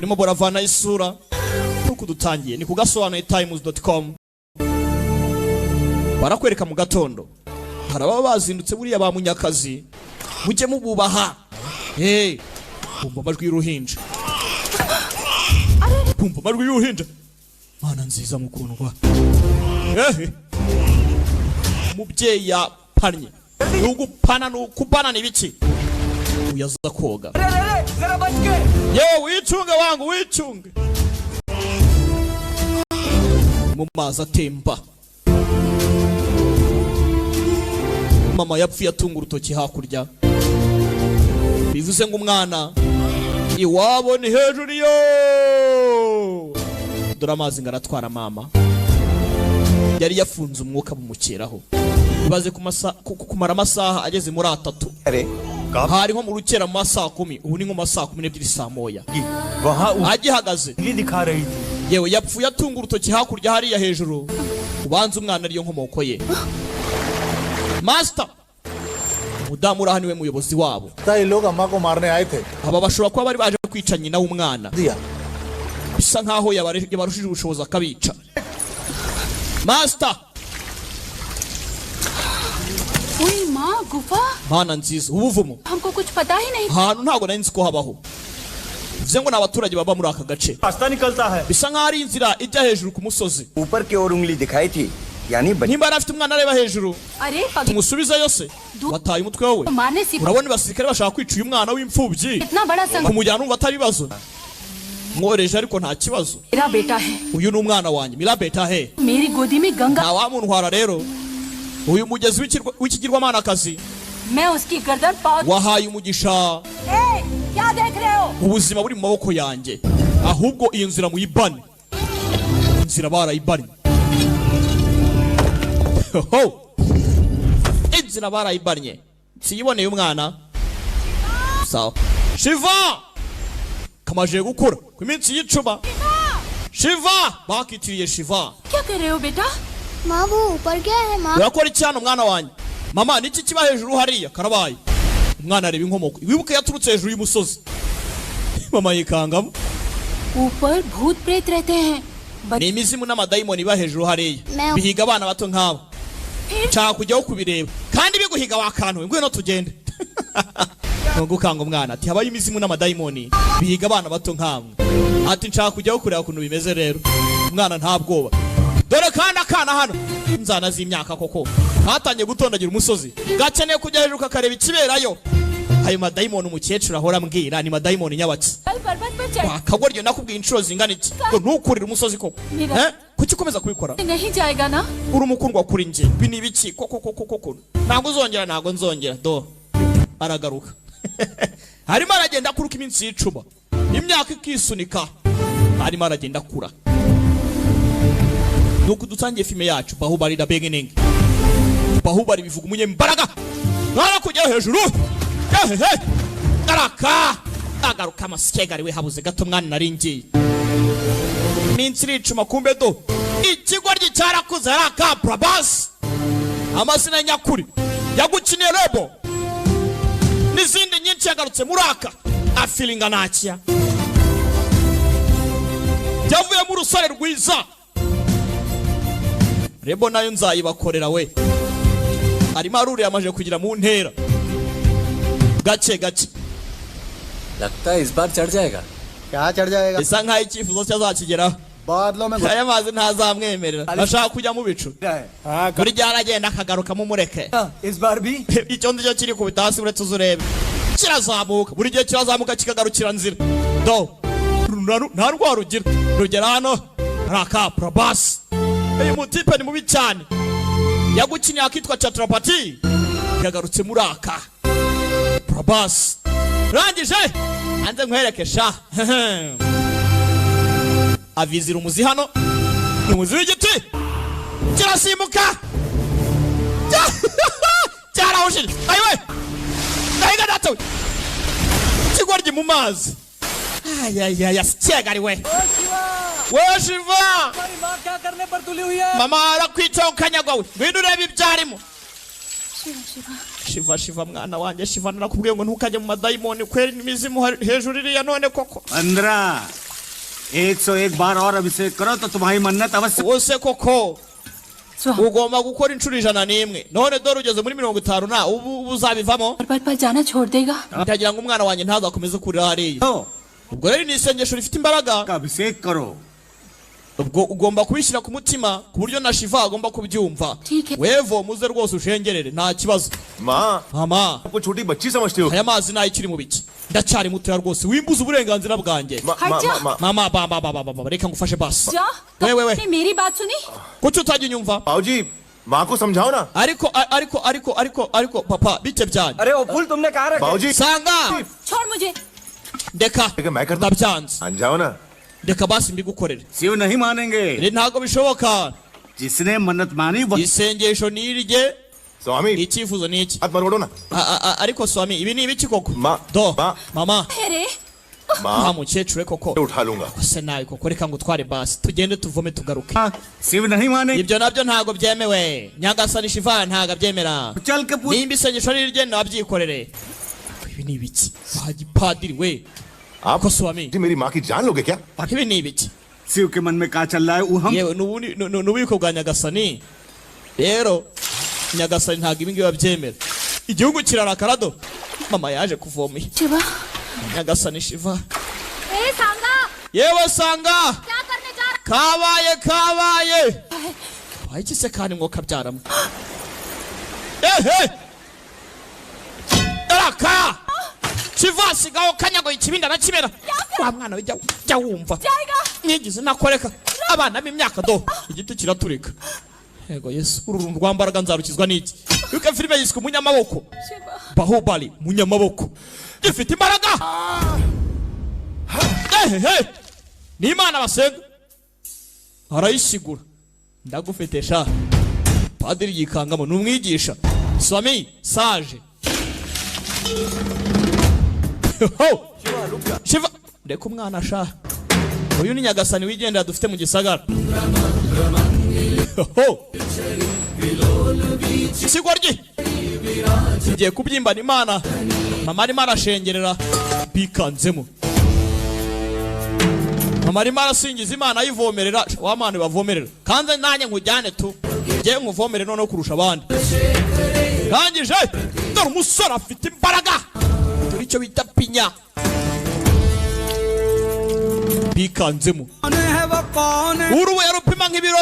burimo buravana isura nuko dutangiye ni kugasobanuye times.com. Barakwereka mu gatondo haraba bazindutse buriya ba Munyakazi mujye mububaha. Kumva amajwi y'uruhinja, kumva amajwi y'uruhinja, mana nziza mukundwa. Umubyeyi yapannye n'ugupana n'ukupana n'ibiki uyaza koga. Yo wicunge wangu wicunge mu mazi atemba. Mama yapfuye atunga urutoki hakurya, bivuze ngo umwana iwabo ni hejuru yo. Dore amazi ngaratwara mama, yari yafunze umwuka bumukeraho. Ibaze kumara amasaha ageze muri 3. Hari nko mu rukera mu masaha 10, ubu ni nko masaha 12 saa moya. Agihagaze yewe yapfuye atunga urutoki hakurya hariya hejuru. Ubanza umwana ariyo nkomoko ye. Master mudamu urahani we muyobozi wabo. Aba bashobora kuba bari baje kwica nyina w'umwana, bisa nkaho yabarushije ubushobozi akabica. Master Uy माँ गुफा mana nziza ubuvumo हमको कुछ पता ही नहीं. Ahantu ntago nari nzi ko habaho. Bivuze ngo n'abaturage baba muri aka gace. रास्ता निकलता है. Bisa nkaho ari inzira ijya hejuru ku musozi. ऊपर की ओर उंगली दिखाई थी, यानी Nimba arafite umwana areba hejuru. अरे Tumusubiza yose wataye umutwe wowe. मारने से Urabona basirikare bashaka kwica uyu mwana w'imfubyi. इतना बड़ा संग Kumujyana umva atabibazo. Mworeje ariko nta kibazo. मेरा बेटा है. Uyu ni umwana wanjye. Mira beta he. मेरी गोदी में Ganga. Nta wamuntwara rero. Uyu mugezi w'ikigirwamana kazi. मैं उसकी गर्दन पाव. Wahaye umugisha. क्या देख रहे हो? Ubuzima buri mu maboko yanjye. Ahubwo iyo nzira muyibane. Inzira barayibane. Inzira barayibanye. Siyiboneye umwana. Sawa. Shiva! Kamaje gukura ku minsi y'icuma. Shiva! Bakitiriye Shiva. क्या कर रहे हो बेटा? माँ वो ऊपर क्या है माँ? Urakora icyano mwana wanjye. Mama niki kiba hejuru hariya karabaye. Umwana areba inkomoko. Wibuke yaturutse hejuru y'umusozi. Mama yikangamo. ऊपर भूत प्रेत रहते हैं. Ni imizimu n'amadayimoni ba hejuru hariya. Meow. Bihiga abana bato nk'abo. Nshaka kujyaho kubireba. Kandi biguhiga wakanwe ngwino tugende. Ntugukanga umwana ati habaye imizimu n'amadayimoni bihiga abana bato nk'abo. Ati nshaka kujyaho kureba ukuntu bimeze rero. Umwana nta bwoba. Dore kandi akana hano inzana z'imyaka koko hatangiye gutondagira umusozi gakeneye kujya hejuru kakareba ikiberayo. Ayo madayimoni umukecuru ahora ambwira ni madayimoni nyabaki. कल पर्वत पर चढ़ Akagoryo nakubwiye inshuro zingana iki ngo ntukurire umusozi koko. Kuki ukomeza kubikora? नहीं जाएगा ना? Uri umukundwa kuri nje bini biki koko ntabwo nzongera do aragaruka. Harimo aragenda akuruka iminsi y'icuma imyaka ikisunika harimo aragenda akura. Nuko dutangiye filme yacu Bahubali da beginning. Bahubali bivuga umunyembaraga nara kujya hejuru. Garaka agaruka amaskegari we habuze gato mwana naringiye. Minsi y'icuma kumbe do ikigoryi cyarakuze araka Prabhas. Amazina nyakuri yagukiniye Rebo n'izindi nyinshi yagarutse muraka afilinga nakia. Yavuye mu rusare rwiza. Rebo nayo nzayibakorera we. Arimo aruri yamaje kugira mu ntera. Gace gace. लगता है इस बार चढ़ जाएगा. क्या चढ़ जाएगा? Isa nkaho icyifuzo cyazakigeraho. बादलों में Aya mazi ntazamwemerera. Ashaka kujya mu bicu. Buri gihe aragenda akagaruka mu mureke. इस बार भी Icyo ndicyo kiri ku bitasi uretse uzurebe. Kirazamuka buri gihe kirazamuka kikagarukira nzira. Do nta rwa rugira rugera hano raka Prabhas. Uyu mutipe ni mubi cyane. Yagukiniye akitwa Chhatrapati yagarutse muraka Prabhas. Rangije anze nkwereke sha. Avizira umuzi hano umuzi w'igiti kirasimbuka. Cyarahuje ayiwe nahiga datawe kigoryi mu mazi. Ayaya sikegari we. We Shiva हमारी माँ क्या करने पर तुली हुई है? mama arakwica ukanyagwa we ngwino urebe ibyarimo. Shiva Shiva mwana wanjye Shiva narakubwiye ngo ntukajye mu madayimoni kweri n'imizimu hejuru iriya none koko. 15 101 बार और अभिषेक करो तो तुम्हारी मन्नत अवश्य wose koko स्वामी ugomba gukora inshuro 101 none dore ugeze muri 50 na ubu uzabivamo पर्वत पर जाना छोड़ देगा ndagira ngo umwana wanjye ntazakomeze kurira hariya हो ubwo rero ni isengesho rifite imbaraga का अभिषेक करो ubwo ugomba kubishyira ku mutima ku buryo na Shiva agomba kubyumva ठीक है wevo muze rwose ushengerere nta kibazo माँ mama आपको छोटी बच्ची समझते हो aya mazi nayo ikiri mu biki ndacyari mutoya rwose wimbuza uburenganzira bwanjye mama baba reka ngufashe basi जा वे। आपने मेरी बात सुनी kuki utajya unyumva बाबूजी माँ को समझाओ ना ariko papa bite byanyu अरे वो फूल तुमने कहाँ रखा बाबूजी sanga छोड़ मुझे ndeka लेकिन मैं करता ndabyanze मान जाओ ना ndeka basi mbigukorere शिव नहीं मानेंगे iri ntabwo bishoboka जिसने मन्नत मानी वह isengesho ni irye स्वामी icyifuzo ni iki हाथ मरोड़ो ना ariko swami ibi ni ibiki koko Ma- do ma- mama अरे माँ nta mukecuru koko उठा लूंगा se nawe koko reka ngo utware basi tugende tuvome tugaruke Shiv नहीं मानेंगे ibyo nabyo ntabwo byemewe nyagasani Shiva ntabwo abyemera चल के पूछ nimba isengesho ari irye nabyikorere ibi ni ibiki padiri we आप ko swami जी मेरी माँ की जान लोगे क्या ibi ni ibiki शिव के मन में क्या चल रहा है वो हम yewe n'ububiko bwa nyagasani rero nyagasani ntabwo ibi ngibi babyemera igihugu kirarakara do mama yaje kuvoma Shiva nyagasani Shiva A Sanga yewe sanga क्या करने जा रहा kabaye kabaye iki se kandi ngo kabyaramo ehe raka Shiva sigaho kanyagoye ikibinda na kimera wa mwana we jya wumva nyigize nakoreka abana b'imyaka do igiti kiraturika yego Yesu uru rwambaraga nzarukizwa n'iki yuko filime yiswe umunyamaboko Bahubali munyamaboko gifite imbaraga ehe ni Imana basenga arayisigura ndagufetesha padiri yikangamo numwigisha swami sage Shiva ndeka umwana sha uyu ni nyagasani wigendera dufite mu gisagara sigoryi tugiye kubyimbana Imana mama arimo arashengerera bikanzemo mama arimo arasingiza Imana ayivomerera wa mana bavomerera kanze nanjye nkujyane tu ngiye nkuvomere noneho kurusha abandi rangije dore umusore afite imbaraga dore icyo bita pinya bikanzemo urubuye rupima nk'ibiro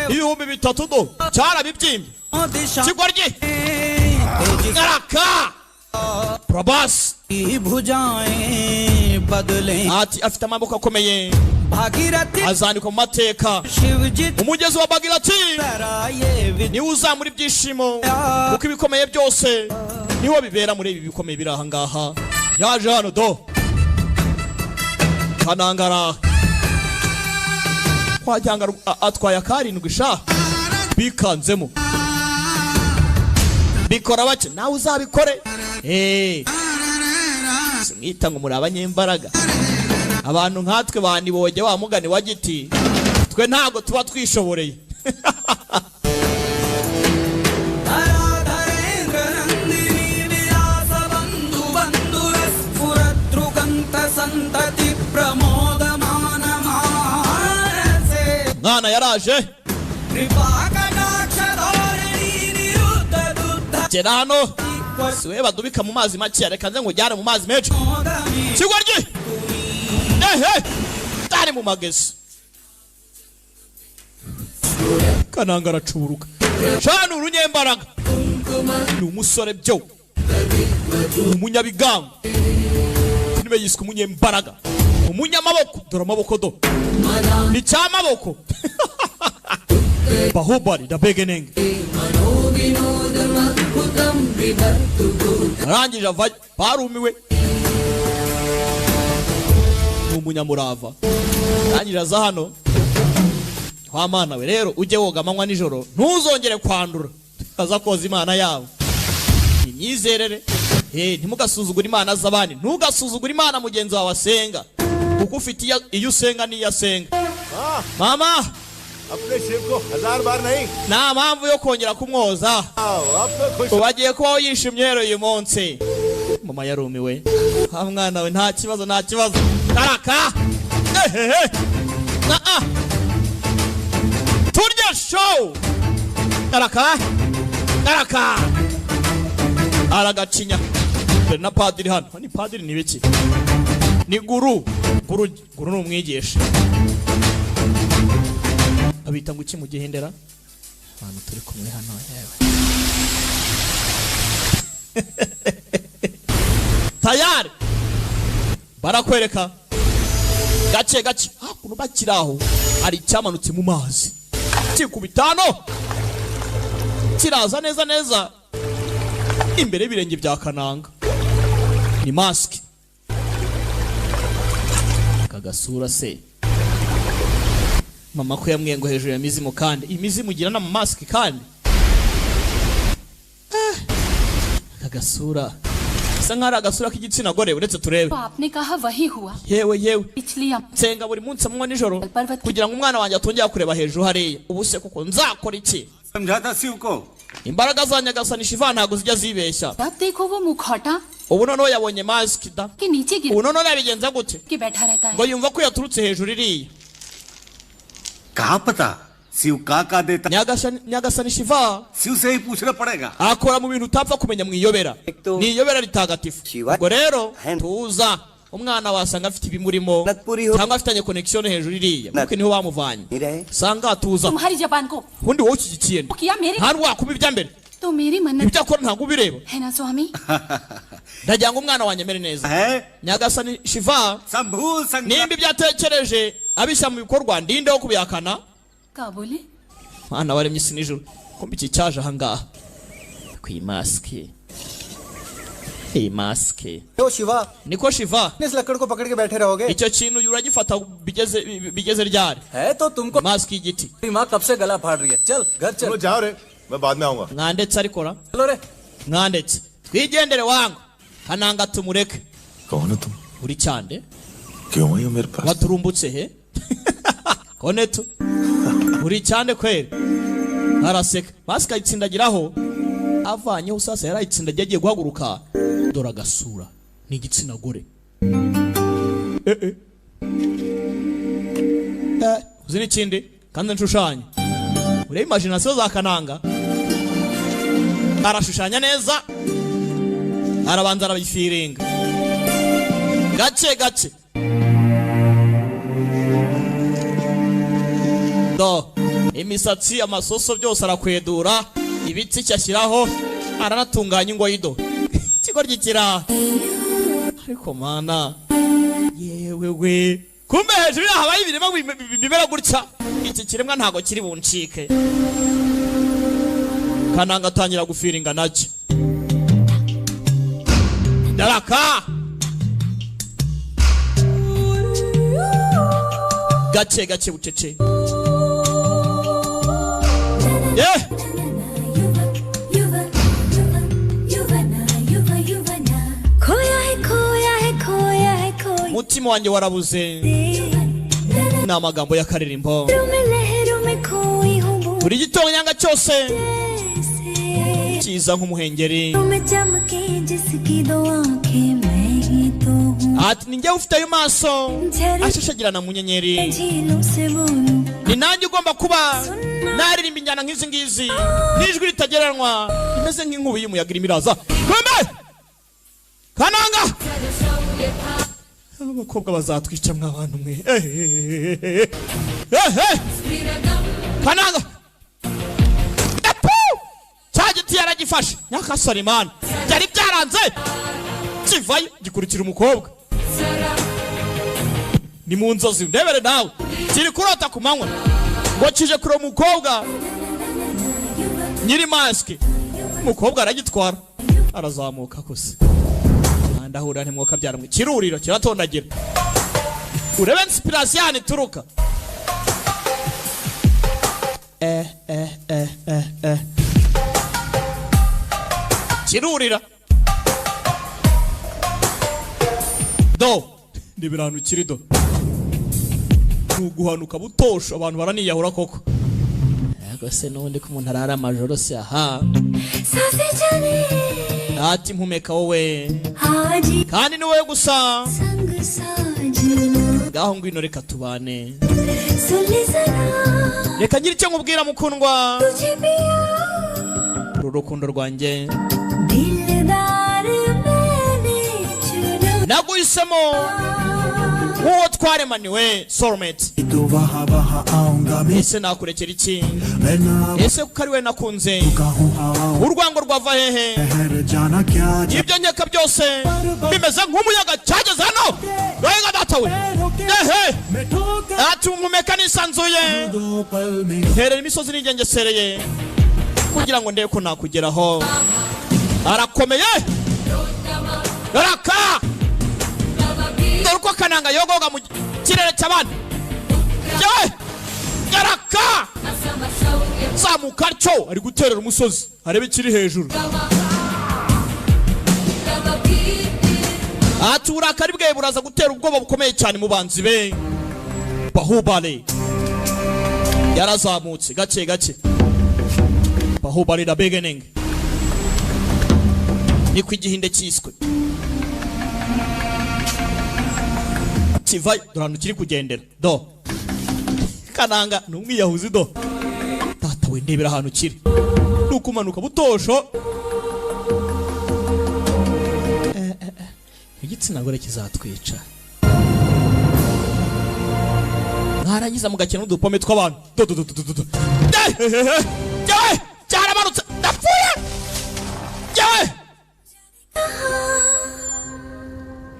3,000 do cyarabibyimbye kigoryi ngaraka Prabhas ati afite amaboko akomeye azandikwa mu mateka umugezi wa Bhagirathi niwe uzamura ibyishimo kuko ibikomeye byose niwe bibera muri ibi bikomeye biri aha ngaha yaje hano do kanangara kwajyanga atwaye akarindwi sha bikanzemo bikora bake nawe uzabikore simwita ngo muri abanyembaraga abantu nkatwe baniboge wa mugani wa giti twe ntago tuba twishoboreye mwana yaraje gera hano siwe badubika mu mazi make reka nze ngujyane mu mazi menshi kigoryi tari mu magezi kananga aracuburuka shana urunyembaraga ni umusore byo umunyabigango nibe yiswe umunyembaraga umunyamaboko dore amaboko do ni cyamaboko Bahubali da beginning arangije ava barumiwe umunyamurava arangije aza hano kwa mana we rero ujye woga amanywa nijoro ntuzongere kwandura aza koza Imana yabo imyizerere ntimugasuzugura Imana z'abandi ntugasuzugura Imana mugenzi wawe asenga kuko ufite iyo usenga n'iyo asenga mama अपने शिव को 1000 बार नहीं nta mpamvu yo kongera kumwoza bagiye kubaho yishimye rero uyu munsi mama yarumiwe mwana we nta kibazo karaka turya show araka aragacinya na padiri hano ni padiri ni biki ni guru ni umwigisha abita ngo iki mu gihendera abantu turi kumwe hano yewe tayari barakwereka gace hakuno bakiraho ari cyamanutse mu mazi kikubitano kiraza neza imbere y'ibirenge bya Kananga ni mask kagasura se mama ko yamwiye ngo hejuru ya mizimu kandi imizimu gira na mask kandi kagasura sangara agasura k'igitsina gore uretse turebe आपने कहा वही हुआ yewe पिछली nsenga buri munsi amanywa nijoro kugira ngo umwana wanjye atongera kureba hejuru hariya ubuse kuko nzakora iki समझाता शिव को imbaraga za Nyagasani Shiva ntago zijya zibeshya तब देखो वो मुखौटा ubu noneho yabonye mask da के नीचे गिर ubu noneho yabigenza gute के बैठा रहता है ngo yumva ko yaturutse hejuru iriya कहाँ पता शिव का देता Nyagasani Shiva शिव से ही पूछना पड़ेगा akora mu bintu utapfa kumenya mwiyobera ni iyobera ritagatifu ubwo rero tuza umwana wasanga afite ibimurimo cyangwa afitanye connection hejuru iriya kuko niho bamuvanye sanga tuza तुम्हारी जबान को undi wowe ukigikiye किया मेरी nta wakuba ibyambere तो मेरी मन्नत ibyo akora ntabwo ubireba है ना स्वामी ndagira ngo umwana wanjye mere neza है Nyagasani Shiva शंभू संग nimba ibyatekereje abishyira mu bikorwa ndinde wo kubihakana क्या बोले mwana waremye isi n'ijuru kumva iki cyaje ahangaha ku iyi masike iyi masike तो Shiva niko Shiva इस लकड़ को पकड़ के बैठे रहोगे icyo kintu uragifata bigeze ryari है तो तुमको mask y'igiti तेरी माँ कब से गला फाड़ रही है चल घर चल चलो जाओ रे मैं बाद में आऊंगा mwandetse ariko ra चलो रे mwandetse twigendere wangu Kananga tumureke कौन है तुम uri cyande क्यों आई हो मेरे पास waturumbutse he kone tu uri cyande kweri araseka mask ayitsindagiraho avanyeho sasa yarayitsindagiye agiye guhaguruka dore agasura ni igitsina gore uzi n'ikindi kandi nshushanya ureba imagination za Kananga arashushanya neza arabanza arabifiringa gake do imisatsi amasoso byose arakwedura ibitsi cyashyiraho aranatunganya ingoyido ikigo ry'ikira ariko mana yewe kumbe hejuru habaye ibirema bimera gutya iki kiremwa ntago kiri buncike Kananga atangira gufiringa nacyo daraka gake bucece mutima wanjye warabuze ni amagambo y'akaririmbo buri gitonyanga cyose kiza nk'umuhengeri ati ninjye ufite ayo maso ashashagirana mu nyenyeri ni nanjye ugomba kuba naririmba injyana nk'izi ngizi n'ijwi ritagereranywa rimeze nk'inkubi y'umuyaga irimo iraza kombe Kananga abakobwa bazatwica mw'abantu mwe Kananga cya giti yaragifashe nyakasore imana byari byaranze kivayo gikurikira umukobwa ni mu nzozi ndebere nawe kiri kurota ku manywa ngo kije kure umukobwa nyiri maske umukobwa aragitwara arazamuka kose ndahura ntimwoka byaramwe kiruriro kiratondagira urebe inspiration ituruka kirurira do nibiranu kirido nuguhanuka butosho abantu baraniyahura koko yego se nundi ko umuntu arara amajoro se aha ati mpumeka wowe kandi ni wowe gusa ngaho ngwino reka tubane reka ngira icyo nkubwira mukundwa urukundo rwanjye naguhisemo uwo twaremaniwe soulmate ese nakurekera iki ese kuko ari we nakunze urwango rwava hehe ibyo nkeka byose bimeze nk'umuyaga cyageze hano rwega datawe ehe ati umumeka nisanzuye herera imisozi nigengesereye kugira ngo ndebe ko nakugeraho arakomeye araka dore uko kananga yogoga mu kirere cy'abandi yewe araka zamuka atyo ari guterera umusozi arebe ikiri hejuru ati uburakari bwe buraza gutera ubwoba bukomeye cyane mu banzi be Bahubali yarazamutse gake gake Bahubali the beginning ni ku igihinde cyiswe kivayo dore ahantu kiri kugendera do kananga ni umwiyahuzi do data we ndebera ahantu kiri nuko umanuka butosho igitsina gore kizatwica narangiza mugakina n'udupome tw'abantu cyarabarutse ndapfuye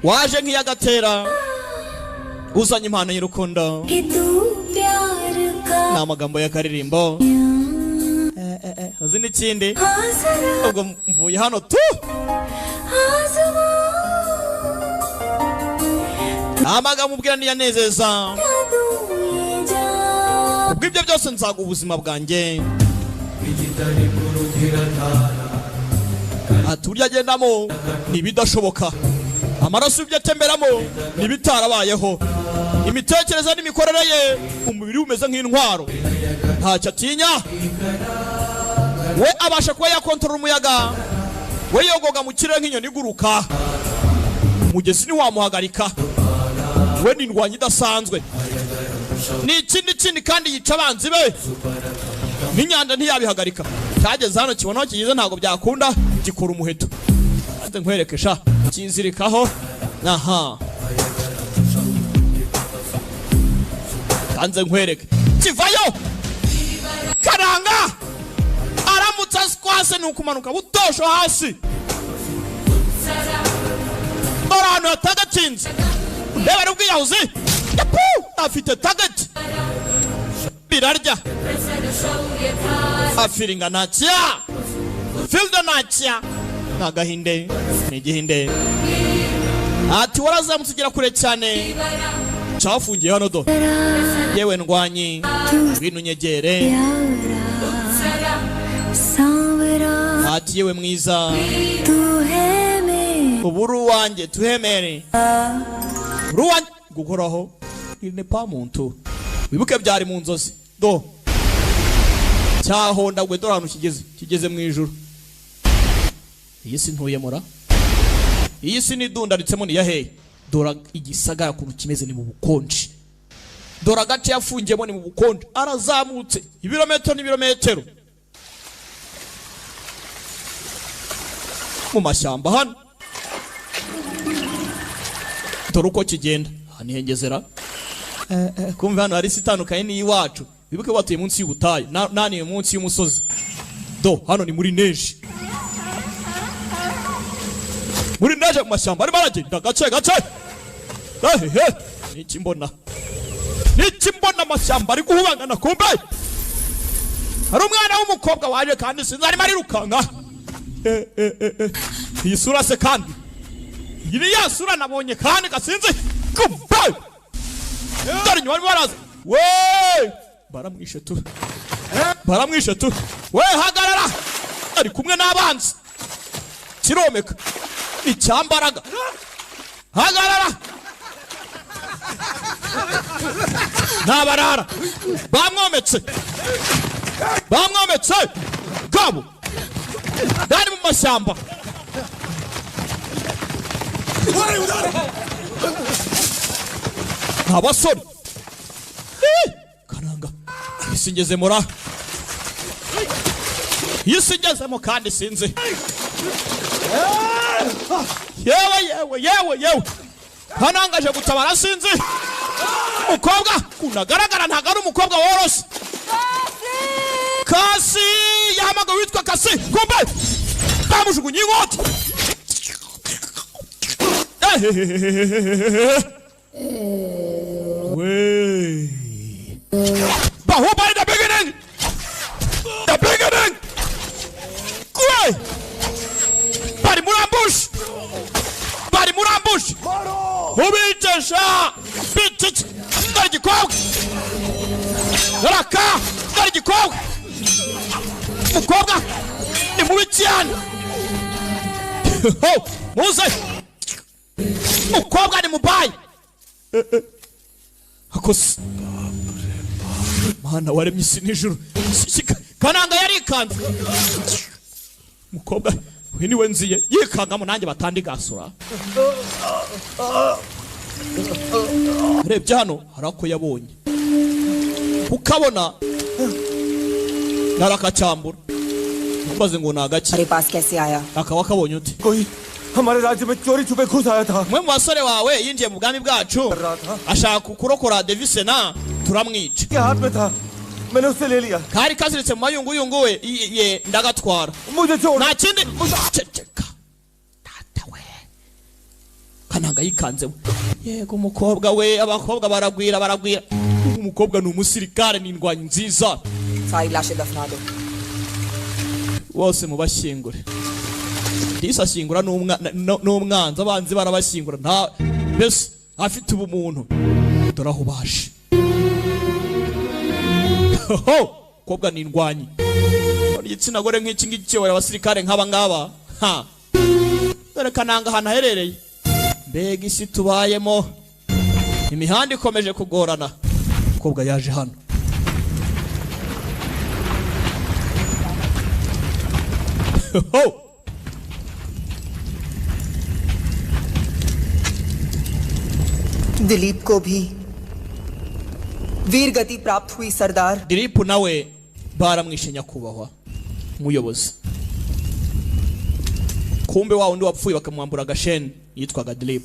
waje nk'iyagatera uzanye impano y'urukundo ni amagambo y'akaririmbo uzi n'ikindi ubwo mvuye hano tu amagambo ubwira niyanezeza ubw'ibyo byose nzaga ubuzima bwanjye ati urya agendamo ntibidashoboka amaraso y'ibyo atemberamo ntibitarabayeho imitekerereze n'imikorere ye umubiri umeze nk'intwaro ntacyo atinya we abasha kuba yakontorora umuyaga we yogoga mu kirere nk'inyoni iguruka umugezi ntiwamuhagarika we ni indwanyi idasanzwe ni ikindi kandi yica abanzi be n'inyanja ntiyabihagarika cyageze hano kibona aho kigeze ntabwo byakunda gikora umuheto ate nkwereke sha kizirikaho aha kanze nkwereke kivayo karanga aramutse askwase ni ukumanuka butosho hasi dore ahantu hatagatinze ndeba n'ubwiyahuzi yapu afite target birarya afiringa natya filda natya nagahinde n'igihinde ati warazamutse ugera kure cyane cyafungiye hano do yewe ndwanyi ngwino nyegere ati yewe mwiza uburu wanjye tuhemere ruwanjye gukoraho ne pa muntu wibuke byari mu nzozi do cyahondagwe dore ahantu kigeze mu ijuru iyi si ntuyemura iyi si nidundaritsemo ni yaheye dora igisagara kuntu kimeze ni mu bukonje dora agace yafungiyemo ni mu bukonje arazamutse ibirometero n'ibirometero mu mashyamba hano dore uko kigenda hanihengezera kumva hano hari isi itandukanye n'iyiwacu wibuke watuye munsi y'ubutayu naniye munsi y'umusozi do hano ni muri neje muri neje mu mashyamba arimo aragenda gace niki mbona amashyamba ari guhubangana kumbe hari umwana w'umukobwa waje kandi sinzi arimo arirukanka iyi sura se kandi iyi ni ya sura nabonye kandi gasinzi kumbe dore nyuma barimo baraza we baramwishe tu we hagarara ari kumwe n'abanzi kiromeka icyambaraga hagarara ntabarara bamwometse gabo dani mu mashyamba abasore Kananga isingeze mura yisingezemo kandi sinzi yewe Kananga aje gutabara sinzi umukobwa kunagaragara ntago ari umukobwa worose Kasi yahamaga witwa Kasi kumbe bamujugunye inkota Way. But who by the beginning? The beginning. Good. Bari Murambush. Bari Murambush. Who will just beat it? Dari Kok. Raka. Dari Kok. Mukobwa. Ni mubicyane. Oh, Mose. Mukobwa ni mubayi. Akose Mana waremye isi n'ijuru Kananga yari ikanze mukobwa we niwe nziye yikangamo nanjye batandi gasura Rebye hano harako yabonye ukabona narakacyambura mbaze ngo nagaki मेरे पास कैसे आया akawa kabonye uti कोई हमारे राज्य में चोरी छुपे घुस आया था mwe mu basore wawe yinjiye mu bwami bwacu ashaka kurokora Devisena turamwica के हाथ में था मैंने उससे ले लिया kari kaziritse mu mayunguyungu we ye ndagatwara मुझे छोड़ nta kindi ceceka data we Kananga yikanze yego umukobwa we abakobwa baragwira umukobwa ni umusirikare ni indwanyi nziza सारी लाशें दफना दो bose mubashyingure disashyingura n'umwanzi abanzi barabashyingura nta bese afite ubumuntu doraho bashe kobwa ni indwanyi igitsina gore nk'iki ngiki cyobora abasirikare nk'aba ngaba ha dore Kananga ahantu aherereye mbega isi tubayemo imihanda ikomeje kugorana kobwa yaje hano Dilip को भी वीर गति प्राप्त हुई सरदार Dilip nawe baramwishe nyakubahwa umuyobozi kumbe wa undi wapfuye bakamwambura agasheni yitwaga Dilip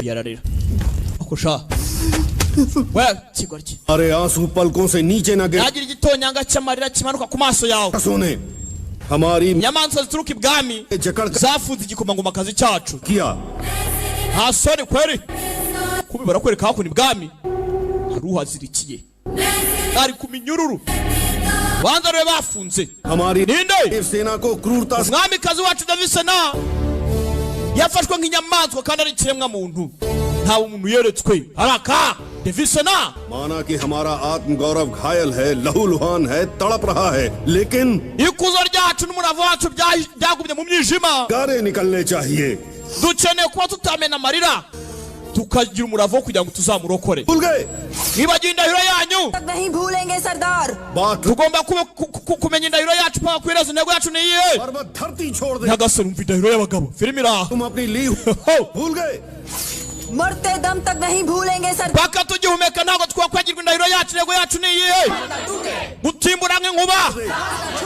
yararira akusha we kigoryi अरे आंसू पलकों से नीचे न गिर yagira igitonyanga cy'amarira kimanuka ku maso yawe सुने हमारी inyamanza zituruka ibwami जकड़ zafunze igikomangomakazi cyacu किया nta soni kweri kubi barakwereka hakuno ibwami hari uhazirikiye ari ku minyururu banza rwe bafunze हमारी ninde सेना को क्रूरता से umwamikazi wacu Devisena yafashwe nk'inyamaswa kandi ari ikiremwa muntu nta umuntu yeretswe araka Devisena माना कि हमारा आत्म गौरव घायल है लहूलुहान है तड़प रहा है लेकिन ikuzo ryacu n'umurava wacu byagumye mu mwijima गारे निकलने चाहिए dukeneye kuba tutamena amarira tukagira umurava wo kugira ngo tuzamurokore भूल गए nibagiye indahiro yanyu तक नहीं भूलेंगे सरदार बात tugomba kumenya indahiro yacu paka kwiraza intego yacu ni iyihe पर्वत धरती छोड़ दे nyagasani umva indahiro y'abagabo filimi iraha तुम अपनी ली भूल गए मरते दम तक नहीं भूलेंगे सरदार paka tugihumeka ntabwo twakwagirwa indahiro yacu intego yacu ni iyihe gutimbura nk'inkuba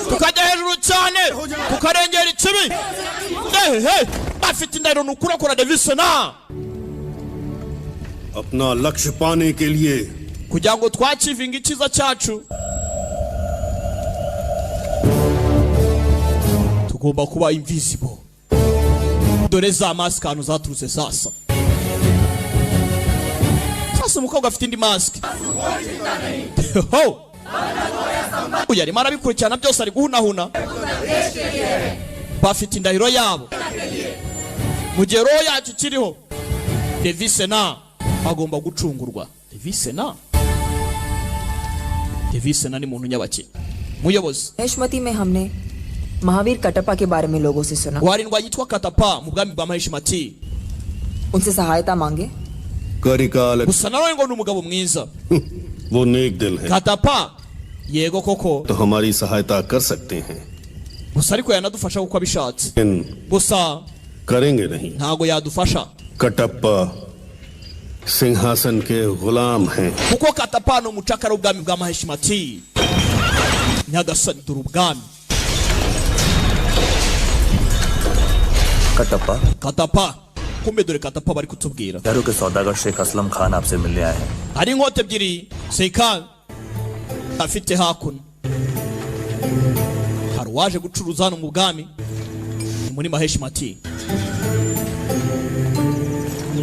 tukajya hejuru cyane tukarengera ikibi bafite indahiro ni ukurokora Devisena अपना लक्ष्य पाने के लिए kugira ngo twakivinga icyiza cyacu tugomba kuba invisible dore za mask hano zaturutse sasa umukobwa afite indi mask uyu arimo arabikurikirana byose ari guhunahuna bafite indahiro yabo mu gihe roho yacu kiriho Devisena agomba gucungurwa Devisena ni muntu nyabaki muyobozi Mahishmati में हमने महावीर कटप्पा के बारे में लोगों से सुना warindwa yitwa Katapa mu bwami bwa Maheshimati उनसे सहायता मांगे Karikala gusa nawe ngo ni umugabo mwiza वो नेक दिल है Katapa yego koko तो हमारी सहायता कर सकते हैं gusa ariko yanadufasha kuko abishatse लेकिन gusa करेंगे नहीं ntago yadufasha कटप्पा सिंहासन के गुलाम हैं। kuko Katapa ni umucakara w'ubwami bwa Maheshimati. Nyagasani dore ubwami. Katapa kumbe dore Katapa bari kutubwira. यारों के सौदागर शेख असलम खान आपसे मिलने आए हैं। hari inkota ebyiri Seikan afite hakuno. hari uwaje gucuruza hano mu bwami muri Maheshimati.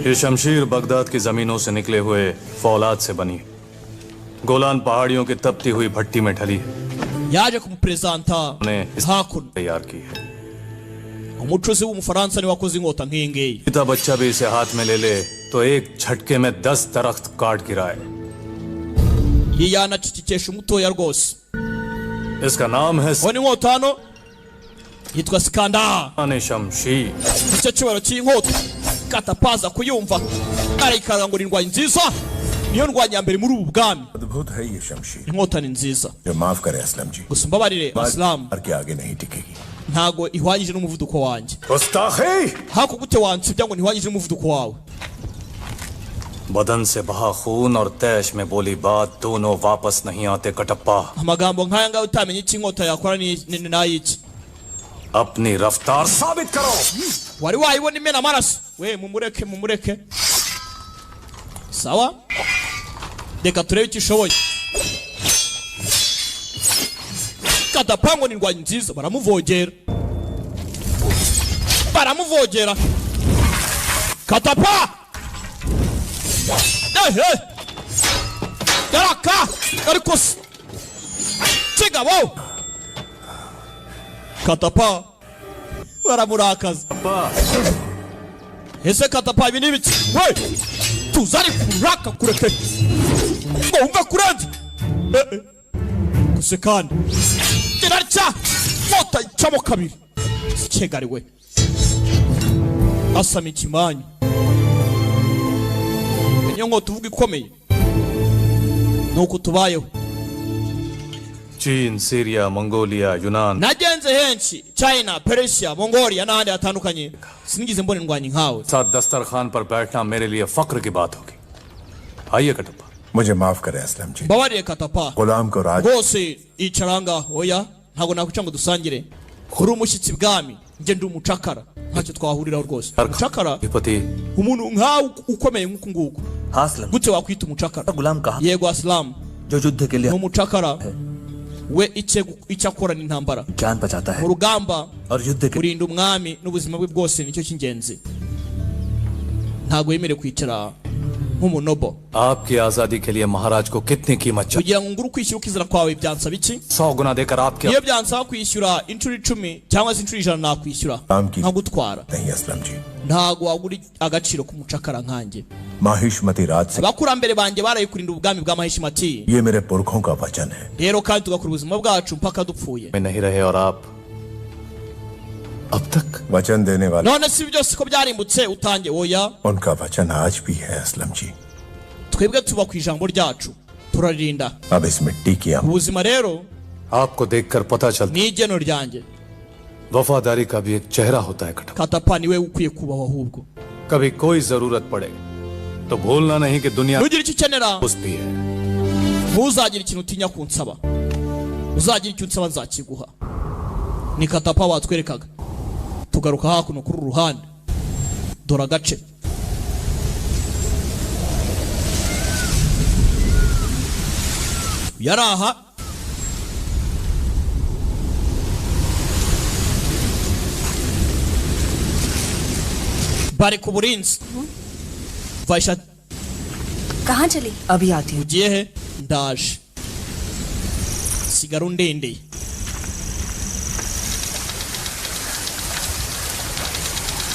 ये शमशीर बगदाद की जमीनों से निकले हुए फौलाद से बनी है। गोलान पहाड़ियों की तपती हुई भट्टी में ढली है। yaje kumupresenta hakuno तैयार की है। umucuzi w'umufaransa ni wakoze inkota nk'ingiyi. पिता बच्चा भी इसे हाथ में ले ले तो एक झटके में 10 दरख्त काट गिराए। iyi yanacicikesha umutoya rwose. इसका नाम है ni inkota hano yitwa Skandar. शमशीर। icyo cyubaro cy'inkota Katapaza kuyumva arayikanga ngo ni indwanyi nziza, niyo ndwanyi ya mbere muri ubu bwami. अद्भुत है ये शमशीर inkota ni nziza, जो माफ करे असलम जी gusa mbabarire Aslam, और के आगे नहीं टिकेगी ntago ihwanyije n'umuvuduko wanjye. गुस्ताखी hako gute wansibya ngo ntihwanyije n'umuvuduko wawe. बदन से बहा खून और तैश में बोली बात दोनों वापस नहीं आते Kattappa. amagambo nk'aya ngaho utamenye icyo inkota yakora n'ayiki. अपनी रफ्तार साबित करो। wari wayibona imena amaraso. we mumureke sawa, reka turebe icyo ishoboye. Katapa ngo ni indwanyi nziza, baramuvogera Katapa yaraka ariko kigabo Katapa baramurakaza. ese Katapa ibi ni biki? we tuzari kuraka kureke ngo umva kurenza gusekana kirarya mota icamo kabiri sikegariwe asama ikimanyu. niyo ngo tuvuga ikomeye nuko tubayeho. चीन, Syria, Mongolia, यूनान। nagenze henshi China, Persia, Mongolia n'ahandi hatandukanye, sinigeze mbona indwanyi nkawe. साथ दस्तरखान पर बैठना मेरे लिए फक्र की बात होगी। आइए कटप्पा। मुझे माफ करे असलम जी mbabarire Katapa, गुलाम को राज rwose icaranga oya ntago nakwica ngo dusangire. uri umushyitsi bwami, njye ndi umucakara, ntacyo twahuriraho rwose. umucakara अधिपति umuntu nkawe ukomeye nk'uku nguku हाँ असलम। gute wakwita umucakara? गुलाम कहा yego Aslam, जो युद्ध के लिए umucakara we icyo akora ni intambara जान बचाता है mu rugamba, और युद्ध के kurinda umwami n'ubuzima bwe bwose nicyo cy'ingenzi. ntago yemerewe kwicara nk'umunobo. आपकी आजादी के लिए महाराज को कितनी कीमत चाहिए? kugira ngo ngure ukwishyura ukizana kwawe byansaba iki? 100 गुना देकर आपके iyo byansaba kwishyura inshuro 10 cyangwa se inshuro 100 nakwishyura nkagutwara. नहीं असलम ji ntago wagura agaciro k'umucakara nkanjye. Mahishmati राज से abakurambere banjye baraye kurinda ubwami bwa Maheshimati, ये मेरे पुरखों का वचन है rero kandi tugakora ubuzima bwacu mpaka dupfuye. में नहीं रहे और आप अब तक वचन देने वाले none si byose ko byarimbutse utange oya. उनका वचन आज भी है असलम ji twebwe tuba ku ijambo ryacu turarinda अब इस मिट्टी की हम ubuzima. rero आपको देखकर पता चलता ni igeno ryanjye. वफादारी का भी एक चेहरा होता है Kattappa. Katapa niwe ukwiye kubaho, ahubwo कभी कोई जरूरत पड़े तो भूलना नहीं कि दुनिया nugira icyo ukenera दोस्त भी है। ntuzagire ikintu utinya kunsaba, uzagira icyo unsaba nzakiguha. ni Katapa watwerekaga. tugaruka hakuno kuri uruhande, dore agace yari aha. bari ku burinzi. Vaisha, कहाँ चली? अभी आती हूँ। ugiye he? ndaje. sigara undendeye.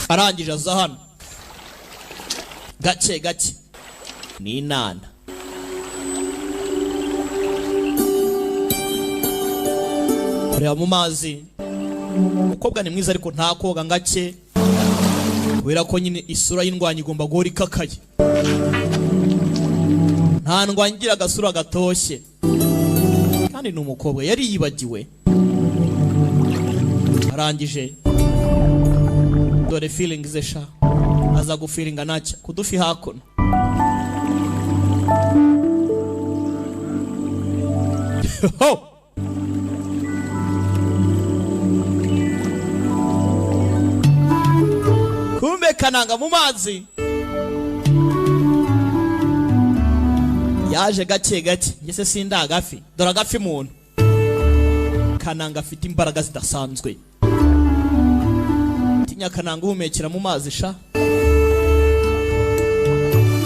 arangije aza hano gake gake ni inana. kureba mu mazi, umukobwa ni mwiza ariko nta koga gake, kubera ko nyine isura y'indwanyi igomba guhora ikakaye. nta ndwanyi igira agasura gatoshye, kandi ni umukobwa yari yibagiwe. arangije dore feeling ze sha aza gufiringa nacyo kudufi hakuno. Kumbe Kananga mu mazi yaje gake gake, ngese sinda agafi, dore agafi muntu. Kananga afite imbaraga zidasanzwe. Tinya Kananga uhumekera mu mazi sha,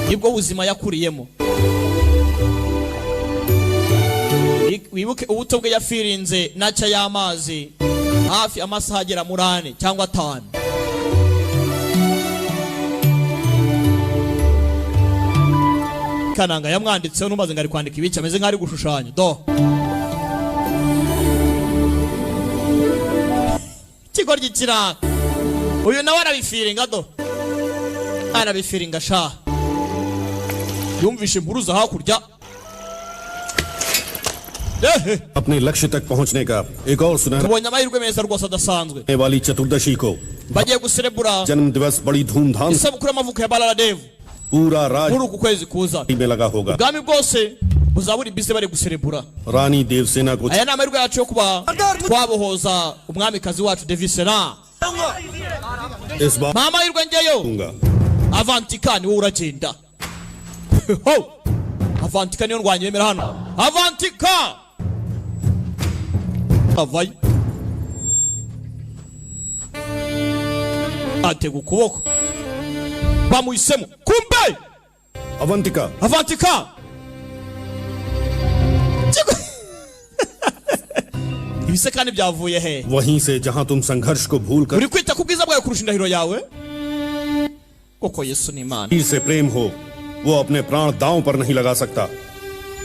nibwo buzima yakuriyemo. Wibuke ubuto bwe yafirinze nacya y'amazi hafi amasaha agera muri 4 cyangwa 5. Kananga yamwanditseho numaze ngari kwandika ibice ameze nk'ari gushushanya do. Kigoryi kiranga uyu nawe arabifiringa do, arabifiringa sha. Yumvishe impuruza hakurya. अपने लक्ष्य तक पहुंचने का एक और सुनहरा tubonye amahirwe meza rwose adasanzwe. वाली चतुर्दशी को Bagiye guserebura जन्म दिवस बड़ी धूमधाम से isabukuru y'amavuko ya Balaradevu पूरा राज muri uku kwezi kuza. में लगा होगा। Ubwami bwose buzaburi bise bari guserebura. रानी देवसेना को Aya ni amahirwe yacu yo kuba twabohoza umwamikazi wacu Devisena. इस बार Mama amahirwe ngeyo दूंगा। Avantika niwe uragenda. Ho! Avantika niyo ndwanye yemera hano. Avantika! Avayi. Atega ukuboko. Bamuhisemo. Kumbe! Avantika Avantika! Ibise kandi byavuye he? वहीं से जहां तुम संघर्ष को भूल कर Uri kwita ku bwiza bwawe kurusha indahiro yawe? Koko Yesu ni Imana. वीर से प्रेम हो वो अपने प्राण दांव पर नहीं लगा सकता।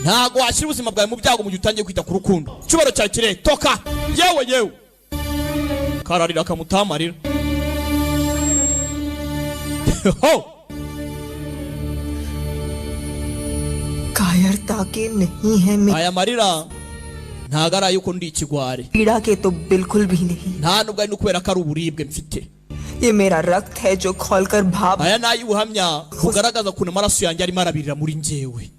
Ntago washyira ubuzima bwawe mu byago mu gihe utangiye kwita ku rukundo. Cyubaro cya kire toka. Yewe. Kararira kamutamarira. Ho! कायरता के नहीं है, मेरी Aya marira ntago ari ayuko ndi ikigwari. पीड़ा के तो बिल्कुल भी नहीं। Nta nubwo ari kubera ko ari uburibwe mfite. ये मेरा रक्त है जो खोलकर भाप। Aya ni ay'ubuhamya bugaragaza ukuntu amaraso yanjye arimo arabirira muri njyewe.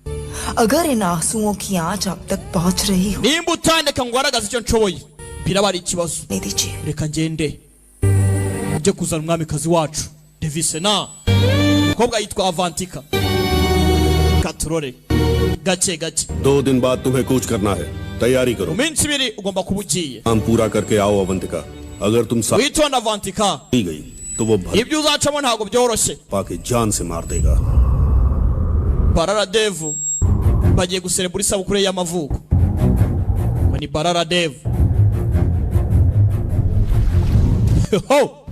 अगर इन आंसुओं की आंच अब तक पहुंच रही हो, Nimba utandeka ngo ugaragaze icyo nshoboye biraba ari ikibazo. नहीं दीजिए। Reka ngende ujye kuzana umwamikazi wacu Devisena. Umukobwa yitwa Avantika. Katurore gake gake. 2 दिन बाद तुम्हें कूच करना है, तैयारी करो। Mu minsi 2 ugomba kuba ugiye. काम पूरा करके आओ अवंतिका। अगर तुम साथ Witonda Avantika. नहीं गई तो वो भला Ibyo uzacamo ntago byoroshye. पाके जान से मार देगा। Balaradevu bagiye guserebura isabukuru y'amavuko. Ni Balaradevu. Ho!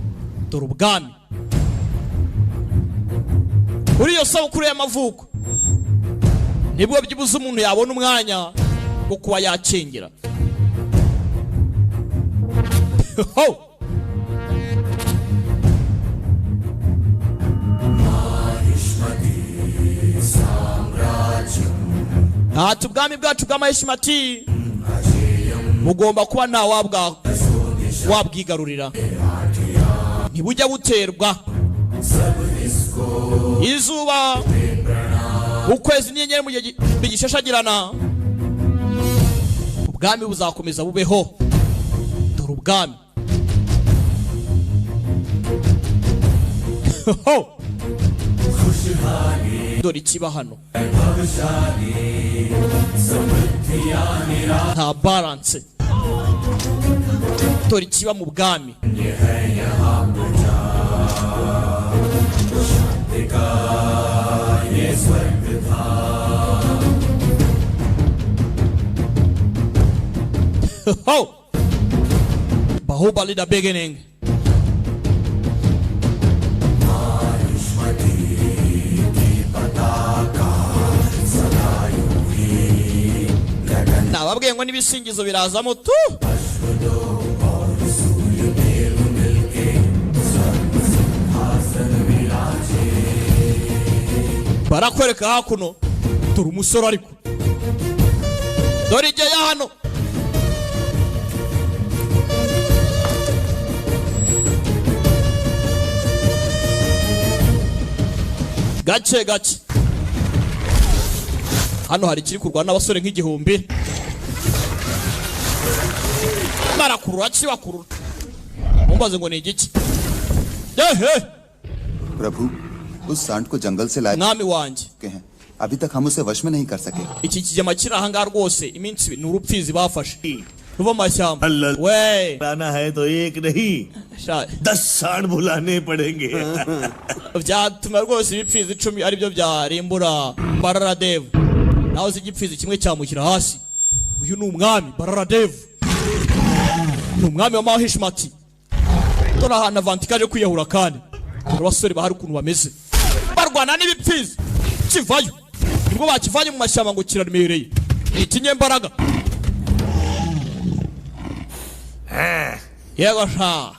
Dore ubwami. Kuri iyo sabukuru y'amavuko nibwo byibuze umuntu yabona umwanya wo kuba yakengera. Ho! Ati ubwami bwacu bw'amaheshimati bugomba kuba nta wabwigarurira, ntibujya buterwa. Izuba, ukwezi n'inyenyeri mu gihe bigishashagirana, ubwami buzakomeza bubeho. Dore ubwami. Dore ikiba hano nta balance. Dore ikiba mu bwami. Bahubali the beginning. Nababwiye ngo n'ibisingizo birazamo tu. Barakwereka hakuno turi umusoro ariko dore igihe ya hano. Gake gake hano hari kiri kurwana n'abasore nk'igihumbi barakurura kibakurura mumbaze ngo ni igiki प्रभु उस सांड को जंगल से लाए mwami wanjye हैं अभी तक हम उसे वश में नहीं कर सके iki kigema kiri aha ngaha rwose iminsi ni urupfizi bafashe ruva amashyamba we लाना है तो एक नहीं 10 सांड बुलाने पड़ेंगे byatuma rwose ibipfizi 10 aribyo byarimbura Bararadev naho igipfizi kimwe cyamushyira hasi uyu ni umwami Bararadev ni umwami wa Mahishmati dore ahantu Avantika kwiyahura kandi abasore bahari ukuntu bameze barwana n'ibipfizi kivayo nibwo bakivanye mu mashyamba ngo kiraremereye ikinyembaraga yego sha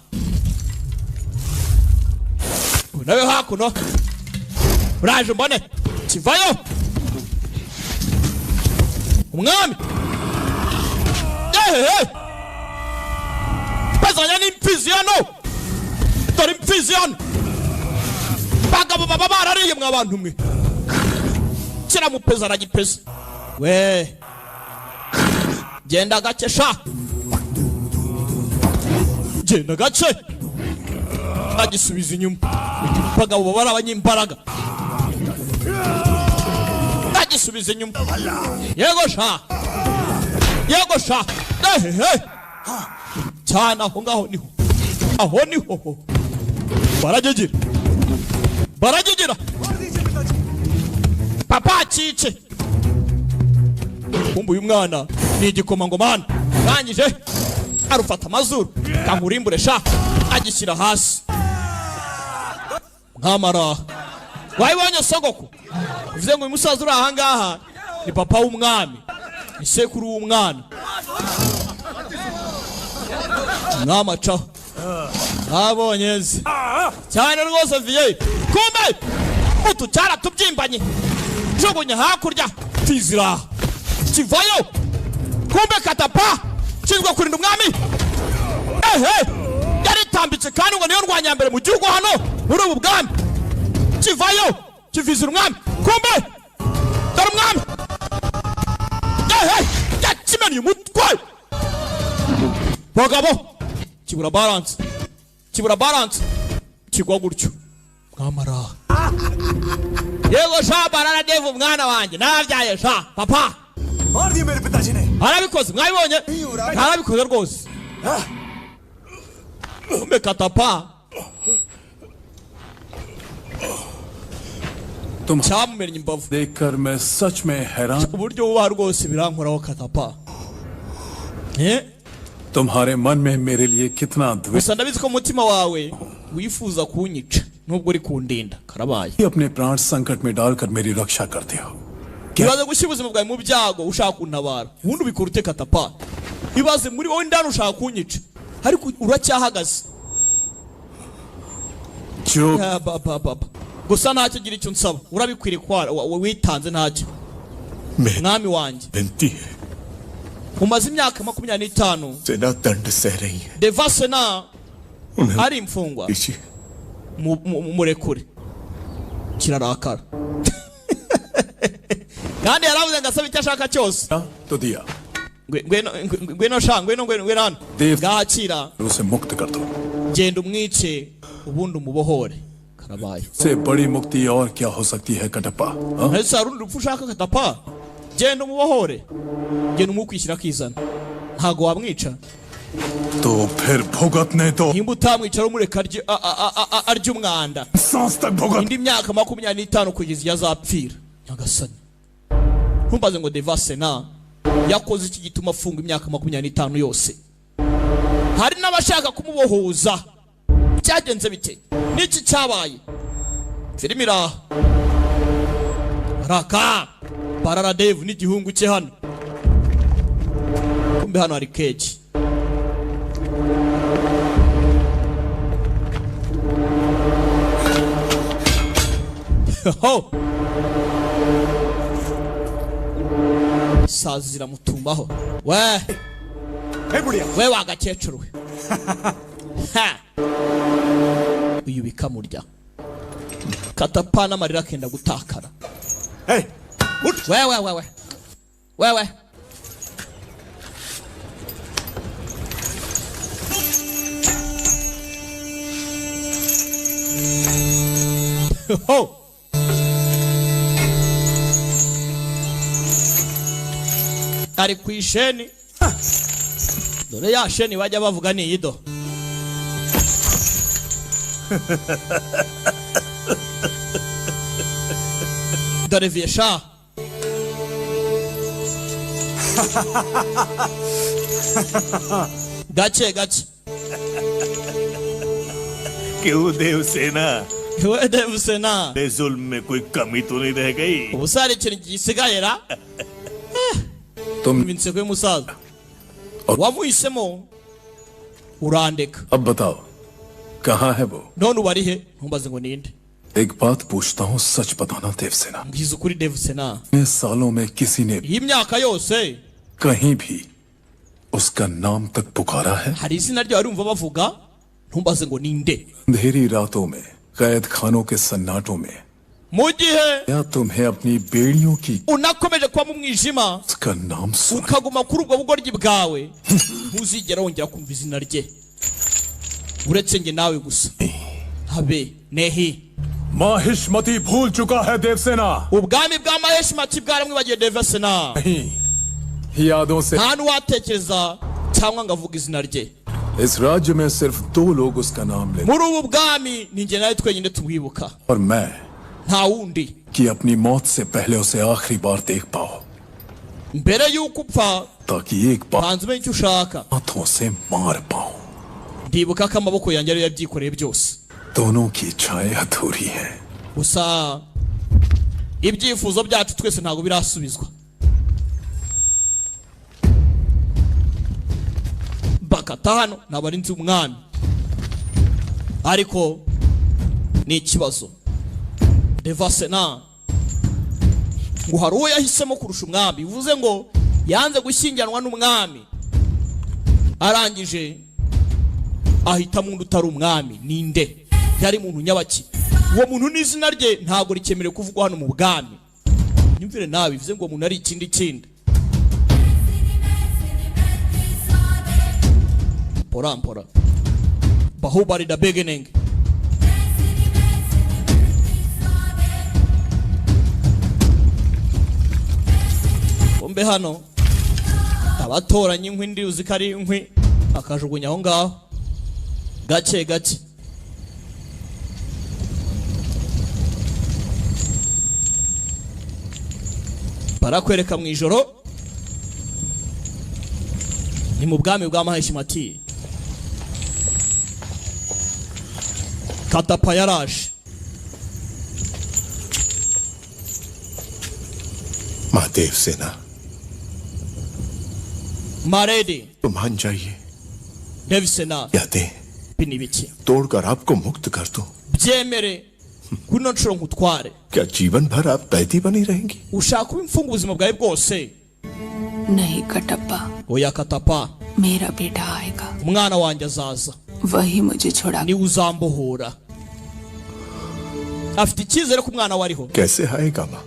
nawe hakuno uraje mbone kivayo umwami bazanya n'impfizi hano dore impfizi hano bagabo baba barariye mwa bantu mwe kiramupeza aragipeza we genda gake sha genda gake agisubiza inyuma bagabo baba ari abanyimbaraga agisubiza inyuma yego sha cyane aho ngaho niho baragegera papa cice kumbuye umwana ni igikomangoma hano rangije arufata amazuru kamurimbure sha agishyira hasi nkamara wayibonye sogoko uvuze ngo uyu musaza uri aha ngaha ni papa w'umwami ni sekuru w'umwana mwamacaho abonyeze cyane rwose viye kumbe mutu cyara tubyimbanye jugunya hakurya tizira kivayo kumbe katapa kinzwe kurinda umwami yaritambitse kandi ngo niyo rwanya mbere mu gihugu hano muri ubu bwami kivayo kivizira umwami kumbe dore umwami yakimennye umutwe bagabo kibura balance kigwa gutyo mwamara yego sha Bararadev umwana wanjye nabyaye sha papa arabikoze mwabibonye arabikoze rwose kumbe katapa तुम cyamumennye imbavu देखकर मैं सच में हैरान uburyo buba rwose birankoraho katapa तुम्हारे मन में मेरे लिए कितना द्वेष gusa ndabizi ko umutima wawe wifuza kunyica nubwo uri kundinda karabaye अपने प्राण संकट में डालकर मेरी रक्षा करते हो ibaze gushyira ubuzima bwawe mu byago ushaka kuntabara ubundi ubikora ute katapa ibaze muri wowe ndani ushaka kunyica ariko uracyahagaze gusa ntacyo gira icyo nsaba urabikwiriye ko witanze ntacyo mwami wanjye umaze imyaka 25 सेना दंड सह रही है Devasena ari imfungwa murekure kirarakara kandi yaravuze ngo asaba icyo ashaka cyose तो दिया ngweno sha ngweno hano ngakira उसे मुक्त कर दो genda umwice ubundi umubohore karabaye से बड़ी मुक्ति और क्या हो सकती है Kattappa ese harundi rupfu ushaka katapa genda umubohore genda umukwishyira kizana ntago wamwica तो फिर भुगतने दो nimba utamwica rumureka arya umwanda सांस तक भुगत indi myaka 25 kugeza yazapfira nyagasani ntumbaze ngo Devasena yakoze iki gituma afunga imyaka 25 yose hari n'abashaka kumubohoza cyagenze bite niki cyabaye filimira raka Bararadev n'igihungu cye hano kumbe hano hari keji ho sazi ziramutumbaho we wagakecuru we uyu bikamurya katapana amarira akenda gutakara we wewe ho ari kwisheni dore ya sheni bajya bavuga ni yido dore viesha gache gache क्यों Devasena we Devsena तेरे जुल्म में कोई कमी तो नहीं रह गई ubusare ikintu gisigaye ra तुम iminsi kwe musaza wamuhisemo urandeka अब बताओ कहाँ है वो? none ubari he ntumbaze ngo ninde एक बात पूछता हूँ, सच बताना देवसेना। mbwiza ukuri Devsena इन सालों में किसी ने iyi myaka yose कहीं भी उसका नाम तक पुकारा है? hari izina ryawe urumva bavuga ntumbaze ngo ninde अंधेरी रातों में, कैद खानों के सन्नाटों में, mu gihe क्या तुम्हें अपनी बेड़ियों की unakomeje kuba mu mwijima उसका नाम सुना? ukaguma kuri ubwo bugoryi bwawe ntuzigera wongera kumva izina rye uretse njye nawe gusa habe nehi Mahishmati भूल चुका है Devasena. ubwami bwa maheshimati bwaramwibagiye Devsena नहीं, यादों से nta n'uwatekereza cyangwa ngo avuge izina rye इस राज्य में सिर्फ 2 लोग उसका नाम लेते muri ubu bwami ni njye nawe twenyine tumwibuka और मैं nta wundi कि अपनी मौत से पहले उसे आखिरी बार देख पाओ, mbere y'uko upfa ताकि एक बार banza umenye icyo ushaka हाथों से मार पाऊं। ndibuka ko amaboko yanjye ariyo yabyikoreye byose दोनों की इच्छाएं अधूरी हैं। gusa ibyifuzo byacu twese ntabwo birasubizwa bakata hano ntabwo ari nzi umwami ariko ni ikibazo Devsena ngo hari uwo yahisemo kurusha umwami bivuze ngo yanze gushyingiranwa n'umwami arangije ahitamo undi utari umwami ninde yari muntu nyabaki uwo muntu n'izina rye ntabwo rikemerewe kuvugwa hano mu bwami nyumvire nawe bivuze ngo umuntu ari ikindi kindi pora Bahubali the beginning bombe hano abatoranya inkwi ndi uzi ko ari inkwi akajugunya aho ngaho gake gake barakwereka mu ijoro ni mu bwami bwa Maheshimati Katapa yaraje माँ देवसेना Maredi तो मान जाइए, Devsena यादें binibiki तोड़कर आपको मुक्त कर दूं। byemere kuno nshuro nkutware क्या जीवन भर आप कैदी बनी रहेंगी? ushaka kuba imfunga ubuzima bwawe bwose नहीं कटप्पा, oya Katapa मेरा बेटा आएगा, umwana wanjye azaza वही मुझे छोड़ा। niwe uzambohora afite icyizere ko umwana wariho कैसे आएगा माँ?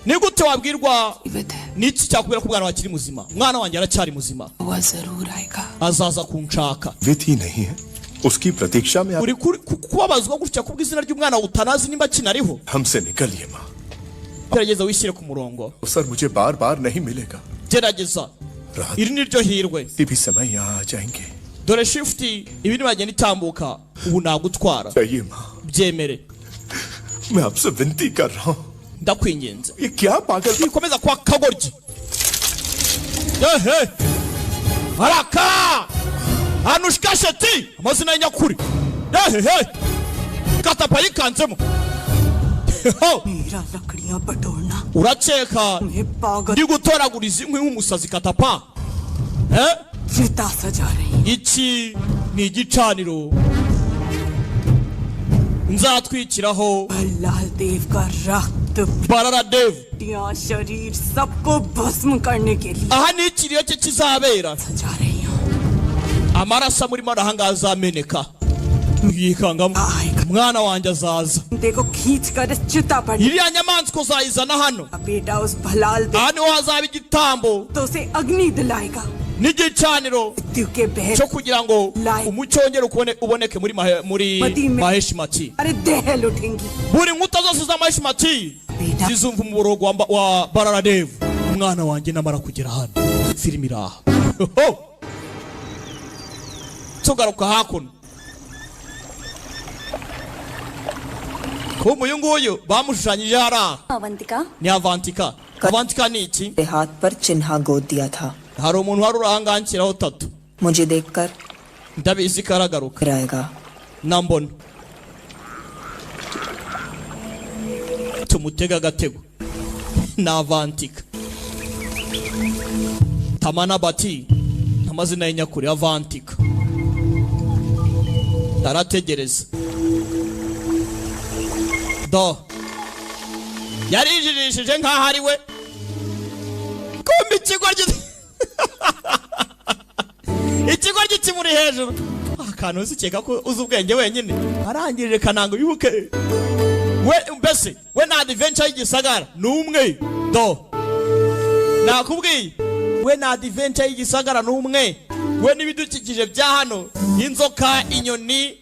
ni gute wabwirwa जीवित है, n'iki cyakubera ko umwana wakiri muzima umwana wanjye aracyari muzima वह जरूर आएगा। azaza kunshaka विधि नहीं है, उसकी प्रतीक्षा में आप uri kubabazwa gutya kubw'izina ry'umwana utanazi nimba kinariho हमसे निकलिए माँ। gerageza wishyire ku murongo sir मुझे बार बार नहीं मिलेगा। gerageza रात iri ni ryo hirwe किसी भी समय यहाँ आ जाएंगे। dore shifuti ibi nibagenda itambuka ubu nagutwara चाहिए माँ, byemere मैं आपसे विनती कर रहा हूँ। ndakwinginze ये क्या पागल wikomeza kwa kagoryi ehe haraka anushka sheti amazina y'inyakuri ehe Katapa yikanzemo मेरा लकड़ियां बटोरना urakeka मैं पागल ndi gutoraguriza inkwi nk'umusazi Katapa चिता सजा रही iki ni igicaniro nzatwikiraho लाल देव का रक्त Bararadev हड्डियां, शरीर सबको भस्म करने के लिए aha ni ikiriyo cye kizabera सजा रही हूँ। amaraso amurimo arahangaza azameneka yikangamo आएगा umwana wanjye azaza देखो खींच कर इस चिता पर iriya nyamaswa uzayizana hano बेटा उस भलाल aha niho hazaba igitambo तो उसे अग्नि दिलाएगा n'igicaniro मृत्यु के बहस cyo kugira ngo umucyo wongere uboneke muri maheshimati अरे दहल उठेंगी buri nkuta zose za maheshimati zizumva umuborogo wa Bararadev. Umwana wanjye namara kugera hano filimi iraha tugaruka hakuno kuba uyu nguyu bamushushanyije hariya ni Avantika. Avantika ni iki? हाथ पर चिन्ह गोद दिया था hari umuntu wari urahangankiraho tatu मुझे देखकर ndabizi ko aragaruka कराएगा nambona tumutega agatego ni Avantika. Tamana Bati amazina y'inyakuri Avantika. Ndarategereza do yarijirishije nkaho ari we kumbi ikigo gikimuri hejuru akantu uzikeka ko uzi ubwenge wenyine arangirije kananga yuke we mbese we na adventure y'igisagara numwe do nakubwiye we na adventure y'igisagara numwe we n'ibidukikije bya hano inzoka inyoni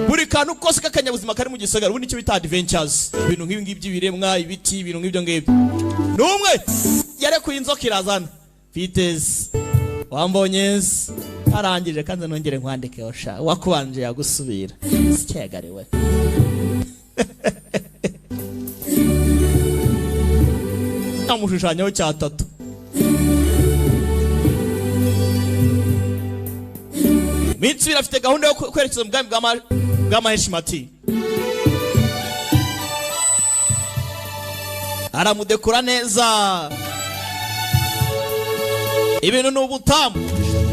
buri kantu kose k'akanyabuzima kari mu gisagara ubu nicyo bita adventures ibintu nk'ibi ngibyo ibiremwa ibiti ibintu nk'ibyo ngibyo numwe yarekuye inzoka irazana Fitez wambonyeze arangije kandi nongere nkwandike osha wakubanje yagusubira sikegariwe amushushanyaho cya tatu Mitsi birafite gahunda yo kwerekeza mu bwami bw'amaheshimati aramudekura neza ibintu ni ubutamu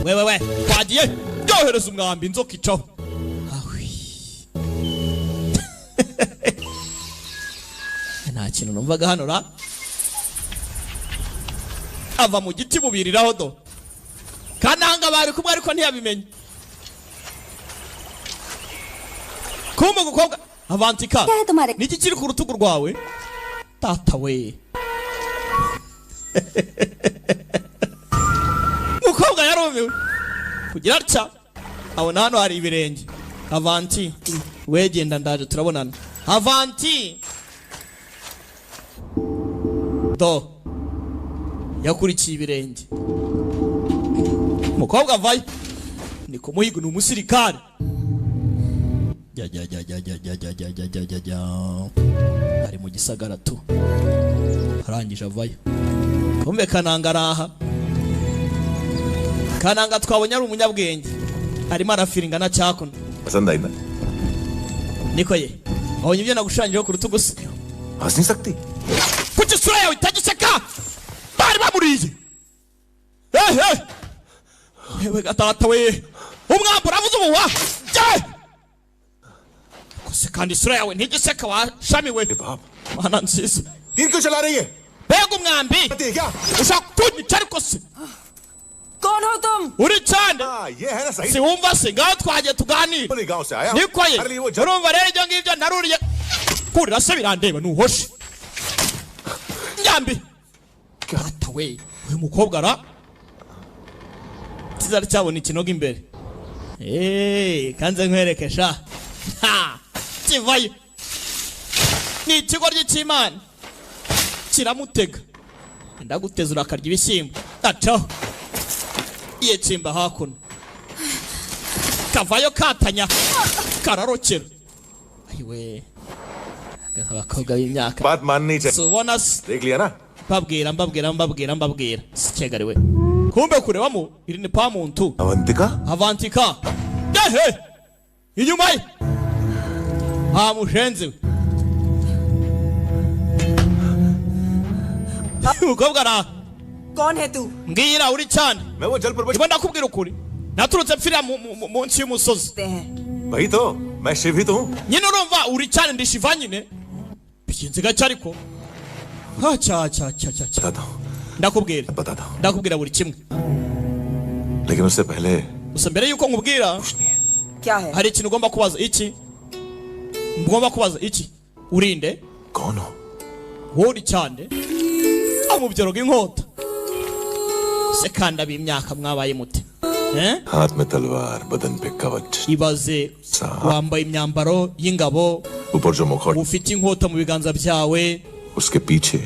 wewe twagiye byohereza umwambi inzoka icaho nta kintu numvaga hano ra ava mu giti bubiriraho do kananga bari kumwe ariko ntiyabimenye kumbe gukobwa Avantika niki kiri ku rutugu rwawe tata we mukobwa yarumiwe kugira atya abona hano hari ibirenge Avanti wegenda ndaje turabonana Avanti do yakurikiye ibirenge mukobwa avayo ni kumuhiga ni umusirikare ari mu gisagara tu arangije avayo kumbe kananga araha kananga twabonye ari umunyabwenge arimo arafiringa na cyakono niko ye abonye ibyo nagushanyijeho ku rutugu se हंस नहीं सकती kuki isura yawe itagiseka bari bamuriye yewe gatata we umwambura avuze ubuwa kose kandi isura yawe ntigiseka washamiwe mana nziza तीर क्यों चला रही है bega umwambi ushaka kunyica ariko se कौन हो तुम uri cyane ये है ना सही si wumva se ngaho twagiye tuganira गांव से आया niko ye urumva rero ibyo ngibyo naruriye kurira se birandeba nuhoshe nyambi gata we uyu mukobwa ra kizari cyabona ikinoga imbere kanze nkwereke sha ha kivayo ni ikigo ry'Imana kiramutega ndaguteza urakarya ibishyimbo acaho iye tsimba hakuno kavayo katanya kararokera ayiwe abakobwa b'imyaka बात माननी चाहिए subona देख लिया ना mbabwira sikegariwe kumbe kurebamo iri ni pa muntu Avantika Avantika yehe inyuma ye mushenzi umukobwa ra कौन है तू mbwira uri cyane मैं वो जलप्रभु ibo ndakubwira ukuri naturutse mfira munsi y'umusozi वही तो मैं शिव ही तो हूँ nyine urumva uri cyane ndi Shiva nyine bigenze gake ariko बताता हूँ बताता हूँ ndakubwira buri kimwe लेकिन उससे पहले gusa mbere yuko nkubwira क्या है hari ikintu ugomba kubaza iki ngomba kubaza iki urinde कौन हो wori cyane amubyeroga inkota se kandi abimyaka mwabaye mute हाथ में तलवार बदन पे कवच ibaze wambaye imyambaro y'ingabo ऊपर जो मुखौटा ufite inkota mu biganza byawe उसके पीछे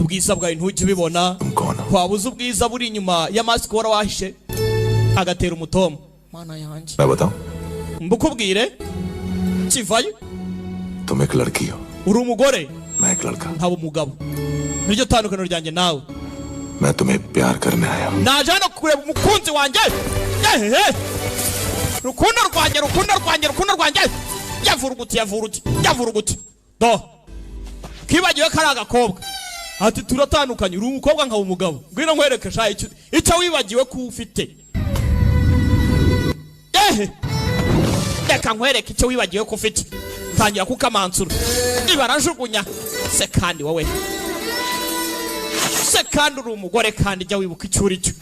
ubwiza bwawe ntujye ubibona wabuze ubwiza buri inyuma ya mask wara wahishe agatera umutomo mana yanjye मैं बताऊं mbukubwire kivayo तुम एक लड़की हो uri umugore मैं एक लड़का nkaba umugabo niryo tandukano ryanjye nawe मैं तुम्हें प्यार करने आया हूं naje hano kureba umukunzi wanjye rukundo rwanjye yavuruguti do kibagiwe ko ari agakobwa ati turatandukanye uri umukobwa nkaba umugabo ngwino nkwereke sha icyo wibagiwe ko ufite reka nkwereke icyo wibagiwe ko ufite tangira kukamansura ibarajugunya se kandi wowe se kandi uri umugore kandi jya wibuka icyo uri cyo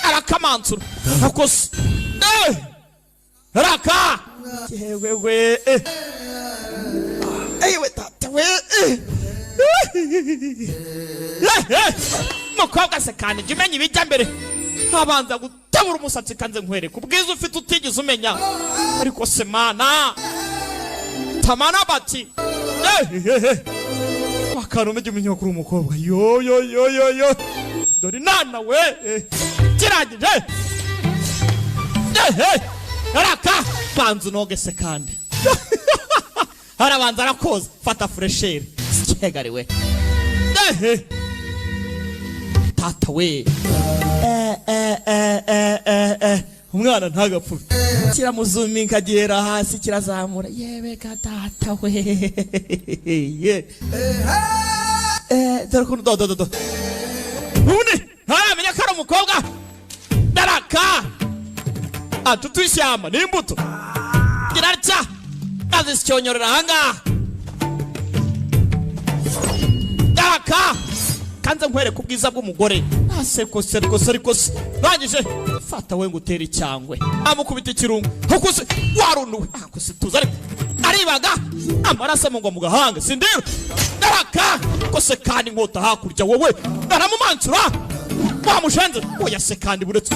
arakamansura akose raka yewe ewe tata we mukobwa se kandi jya umenya ibijya mbere habanza gutabura umusatsi kanze nkwereke ubwiza ufite utigeze umenya ariko se mana tamana bati akantu umenya umenya kuri umukobwa yo dore nana we kirangije raka banza unoge se kandi harabanza arakoza fata furesheri sikegariwe tata we umwana ntagapfuye kiramuzuminga gihera hasi kirazamura yewe ka tata we dore kuntu do ubundi ntaramenya ko ari umukobwa daraka atutwishyamba n'imbuto kirarya azisyonyorera ahangaha daraka kanze nkwereke ubwiza bw'umugore asekose rangije fata we ngo utere icyangwe amukubita ikirungu hakuse warunuwe akuse tuza aribaga amaraso amugwa mu gahanga sindira daraka kose kandi inkota hakurya wowe naramumansura wamushenze oya se kandi buretse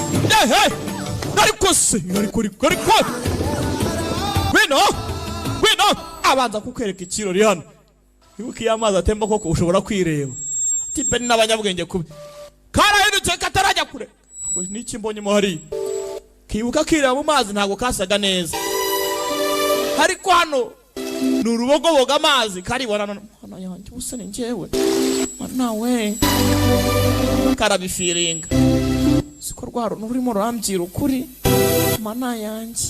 ariko se ariko wino abanza kukwereka ikirori hano ibuka iyo amazi atemba koko ushobora kwireba tipe n'abanyabwenge kubi karahindutse katarajya kure niki mbonyemo hari kibuka kireba mu mazi ntago kasaga neza ariko hano ni urubogoboga amazi karibona hano yanjye usa ni njyewe nawe karabifiringa siko rwaro n'urimo rambwira ukuri mana yanjye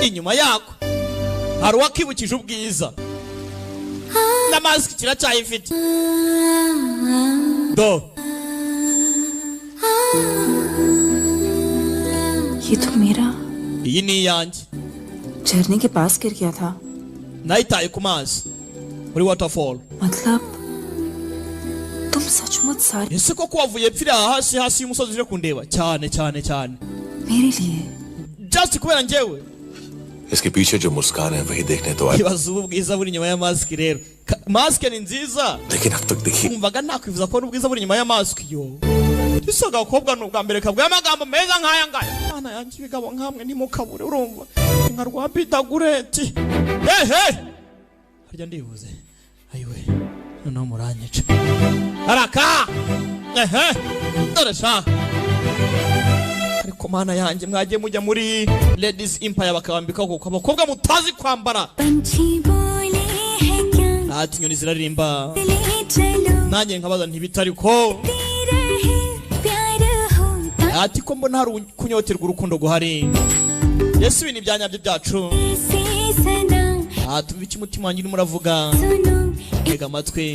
inyuma yako hari uwakibukije ubwiza na mask kiracyayifite do ये तो मेरा iyi ni iyanjye झरने के पास गिर गया था nayitaye ku mazi muri waterfall मतलब तुम सचमुच सारी ese koko wavuye pfira hasi y'umusozi uje kundeba cyane मेरे लिए just kubera njyewe इसके पीछे जो मुस्कान है वही देखने तो आया ibaza ubwiza buri nyuma ya mask rero mask ni nziza लेकिन अब तक देखी umvaga nakwifuza ko ubwiza buri nyuma ya mask yo isaga akobwa n'ubwa mbere kabwa amagambo meza nkaya ngaya mana yanjye ibigabo nkamwe ntimukabure urumva nka rwa pitagureti harya ndibuze ayiwe noneho muranyica araka dore sha ariko mana yanjye mwagiye mujya muri ladies empire bakabambika kuko abakobwa mutazi kwambara ati inyoni ziraririmba nanjye nkabaza ntibitari ko ati ko mbona hari kunyoterwa urukundo guhari yesu ibintu byanyabyo byacu ati biki mutima wanjye urimo uravuga tega amatwi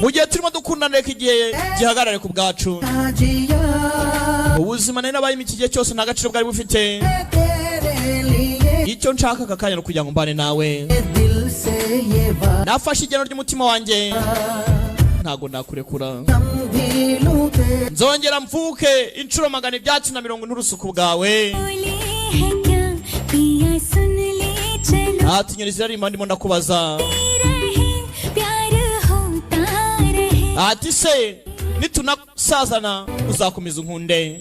mu gihe turimo dukundana reka igihe gihagarare ku bwacu ubuzima nari nabayemo iki gihe cyose nta gaciro bwari bufite icyo nshaka aka kanya no kugira ngo mbane nawe nafashe igeno ry'umutima wanjye ntago nakurekura nzongera mvuke inshuro magana ibyatsi na mirongo nturusuku bwawe ati nyirizira rimba ndimo ndakubaza ati se nitunasazana uzakomeza unkunde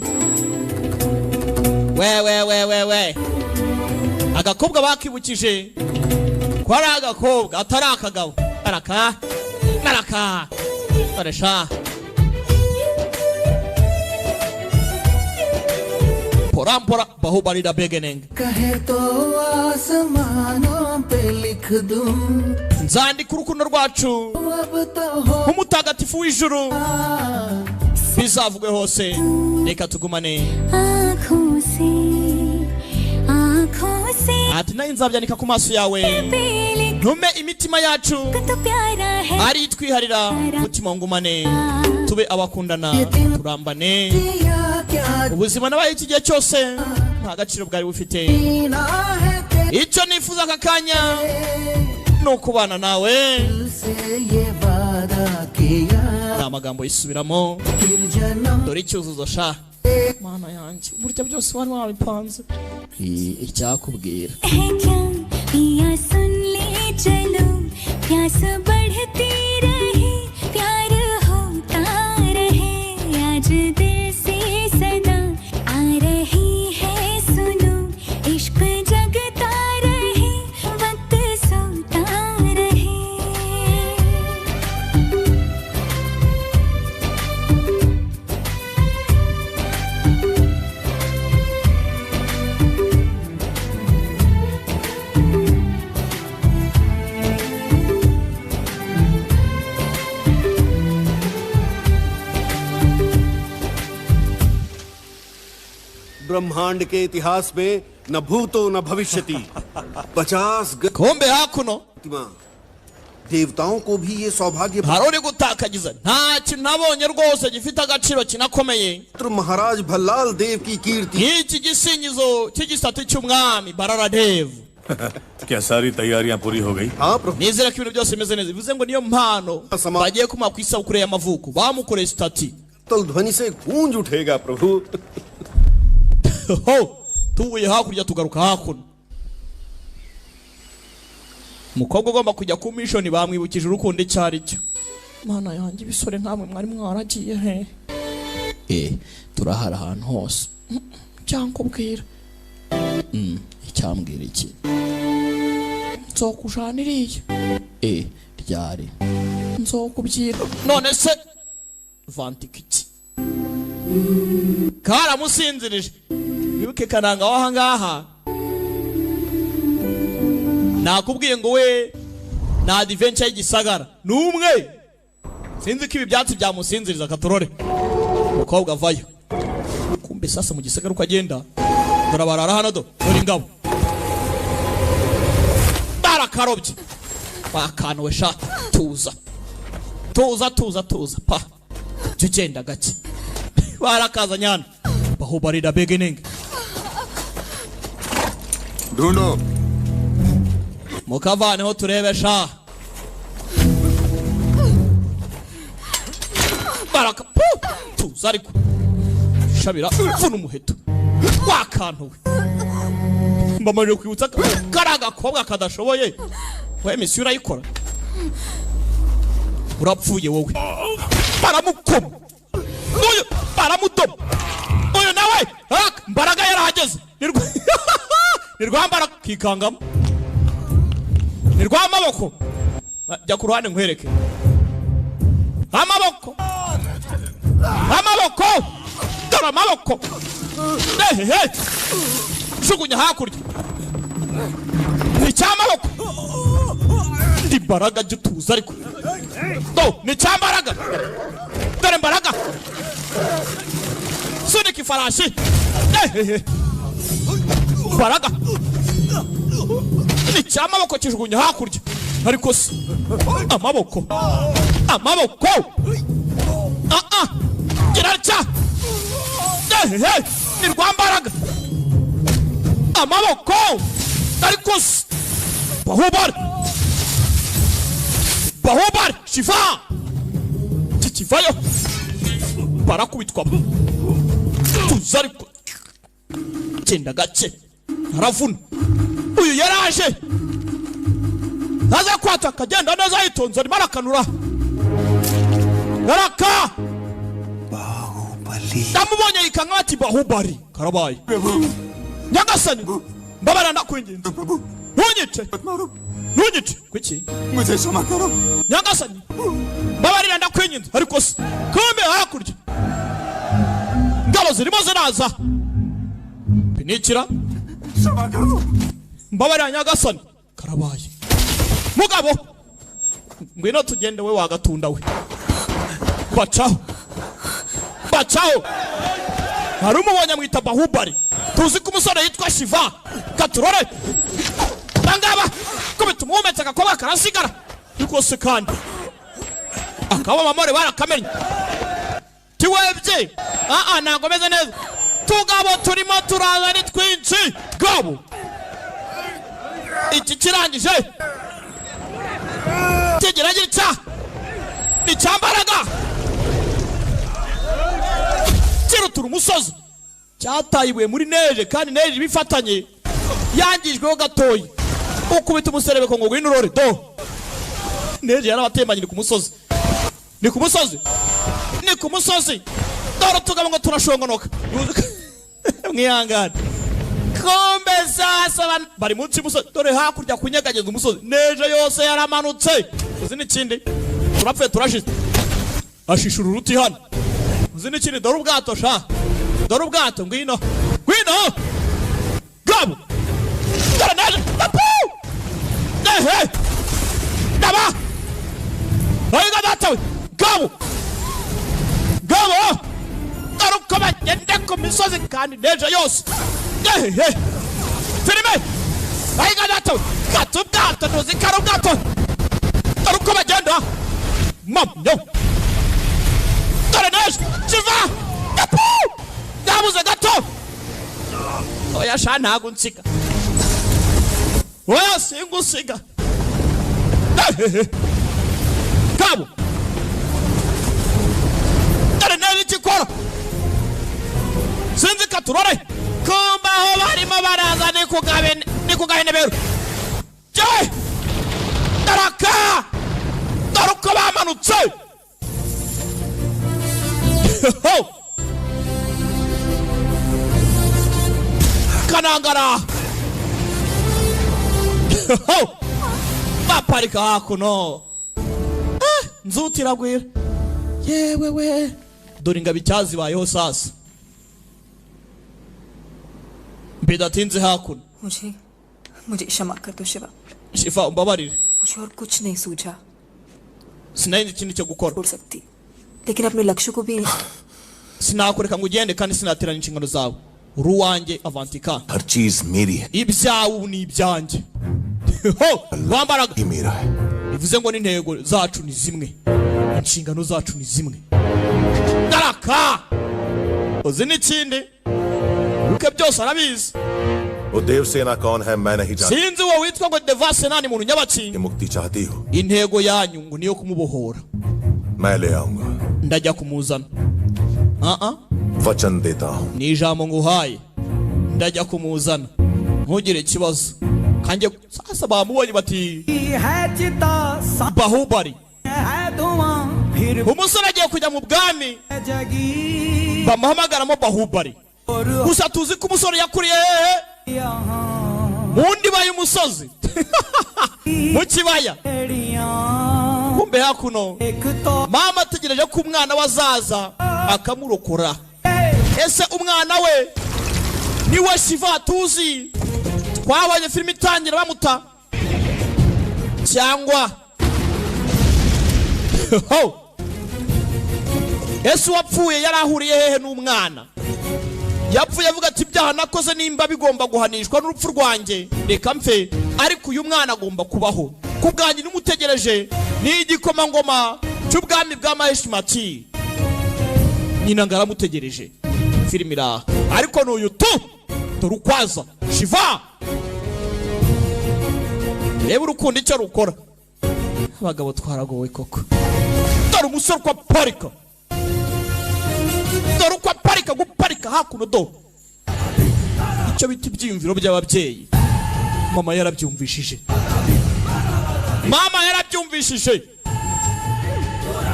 we agakobwa bakibukije ko ari agakobwa atari akagabo naraka aresha porampora Bahubali da beginning कहे तो आसमानों पे लिख दूं nzandika urukundo rwacu nk'umutagatifu w'ijuru bizavugwe hose reka tugumane ati nayo nzabyandika ku maso yawe ntume imitima yacu ari twiharira mutima ngumane tube abakundana turambane ubuzima nabaye iki gihe cyose nta gaciro bwari bufite icyo nifuza aka kanya no kubana nawe nta magambo yisubiramo dore icyuzuzo sha mana yanjye burya byose wari wabipanze icyakubwira ब्रह्मांड के इतिहास में न भूतो न भविष्यति 50 kombe hakuno देवताओं को भी ये सौभाग्य harone gutakagiza nta kintu nabonye rwose gifite agaciro kinakomeye महाराज भल्लाल देव की कीर्ति iki gisingizo cy'igisate cy'umwami Barara Dev क्या सारी तैयारियां पूरी हो गई? हाँ प्रभु nizera ko ibintu byose bimeze neza bivuze ngo niyo mpano bagiye kuma ku isabukuru y'amavuko bamukoreye stati तो ध्वनि से गूंज उठेगा प्रभु ho tuvuye hakurya tugaruka hakuno umukobwa ugomba kujya ku mission bamwibukije urukundo icyari cyo mana yanjye bisore nkamwe mwari mwaragiye he turahara ahantu hose cyangwa ubwira icyambwira iki nzokujaniriye ryari nzokubyira none se vantikiti karamusinzirije bibuke kananga waha ngaha nakubwiye ngo we na adventure y'igisagara numwe sinzi ko ibi byatsi byamusinziriza katorore umukobwa avayo kumbe sasa mu gisagara uko agenda turabarara hano dore ingabo barakarobye bakanowe sha tuza pa tugenda gake barakaza nyana Bahubali da beginning ढूंढो mukavaneho turebe sha baraka tuza ariko shabira vuna umuheto wakantuwe mbamaje kwibutsa karaga kobwa kadashoboye we misi urayikora urapfuye wowe baramukoma uyu baramutoma uyu nawe mbaraga yarahageze nirwambara kikangamo nirwamaboko jya ku ruhande nkwereke amaboko dore amaboko jugunya hakurya ni cyamaboko ndi mbaraga jya utuza ariko ni cyambaraga dore mbaraga sunika ifarashi mbaraga ni cyamaboko kijugunya hakurya ariko se amaboko giracya ni rwambaraga amaboko ariko se Bahubali shifa bakivayo barakubitwa tuza ariko genda gake aravuna uyu yaraje aza kwata akagenda neza yitonze arimo arakanura yaraka Bahubali ndamubonye yikanga ati Bahubali karabaye nyagasani mbabara ndakwinginze ntunyice kuki मुझे क्षमा करो nyagasani mbabarira ndakwinginze ariko se kumbe hakurya ngabo zirimo ziraza pinikira mbabarira nyagasani karabaye mugabo ngwino tugende we wagatunda we bacaho hari umubonye mwita Bahubali tuzi ko umusore yitwa Shiva katurore bangaba kubita umuhumetse agakobwa karasigara rwose kandi akaba amamore barakamenye tiwebye ntabwo meze neza tugabo turimo turaza ni twinshi gabo iki kirangije kigera gitya ni cyambaraga kirutura umusozi cyatayibuye muri neje kandi neje bifatanye yangijweho gatoyi ukubita umuserebeko ngo ngwino urore do neje yarabatembanye ni ku musozi dore tugabo ngo turashongonoka mwihangane kombe sasa bari munsi y'umusozi dore hakurya kunyegageza umusozi neje yose yaramanutse uzi n'ikindi turapfuye turashize ashishura uruti hano uzi n'ikindi dore ubwato ngwino gabo dore neje daba oyiga datawe gabo dore uko bagenda ku misozi kandi neje yose filime oyiga datawe kata ubwato ntuzi ko ari ubwato dore uko bagenda mamyo dore neje kiva nabuze gato oya sha ntago nsiga oya singusiga kabo dore neje ikikora sinzi katurore kumba aho barimo baraza ni kugabene beru jye daraka dore uko bamanutse kanangara baparika hakuno nzutiragwira yewewe dore ingabo icyazibayeho sasa bidatinze hakuno मुझे क्षमा कर दो Shiva Shiva umbabarire मुझे और कुछ नहीं सूझा sinari ikindi cyo gukora छोड़ सकती लेकिन अपने लक्ष्य को भी sinakureka ngo ugende kandi sinaterana inshingano zawe uruwanjye avantika हर चीज मेरी है ibyawe ni ibyanjye wambaraga मेरा है bivuze ngo n'intego zacu ni zimwe inshingano zacu ni zimwe daraka uzi n'ikindi uke byose arabizi वो देवसेना कौन है मैं नहीं जानता sinzi wowe witwa ngo Devasena ni muntu nyabakinga ये मुक्ति चाहती हो intego yanyu ngo niyo kumubohora मैं ले आऊंगा ndajya kumuzana वचन देता हूँ ni ijambo nguhaye ndajya kumuzana ntugire ikibazo kanjye sasa bamubonye bati Bahubali umusore agiye kujya mu bwami bamuhamagaramo Bahubali gusa tuzi ko umusore yakuriye mu ndiba y'umusozi mu kibaya kumbe hakuno mama ategereje ko umwana wazaza akamurokora ese umwana we niwe Shiva tuzi twabonye filime itangira bamuta cyangwa ese wapfuye yarahuriye hehe n'umwana yapfuye avuga ati ibyaha nakoze nimba bigomba guhanishwa n'urupfu rwanjye reka mfe ariko uyu mwana agomba kubaho ku bwanjye n'umutegereje ni igikomangoma cy'ubwami bwa Maheshimati nyina ngaramutegereje filime iraha ariko n'uyu dore ukwaza Shiva reba urukundo icyo rukora abagabo twaragowe koko dore umusore uko aparika, dore uko aparika, guparika hakuno do. Icyo bita ibyiyumviro by'ababyeyi. Mama yarabyumvishije, mama yarabyumvishije.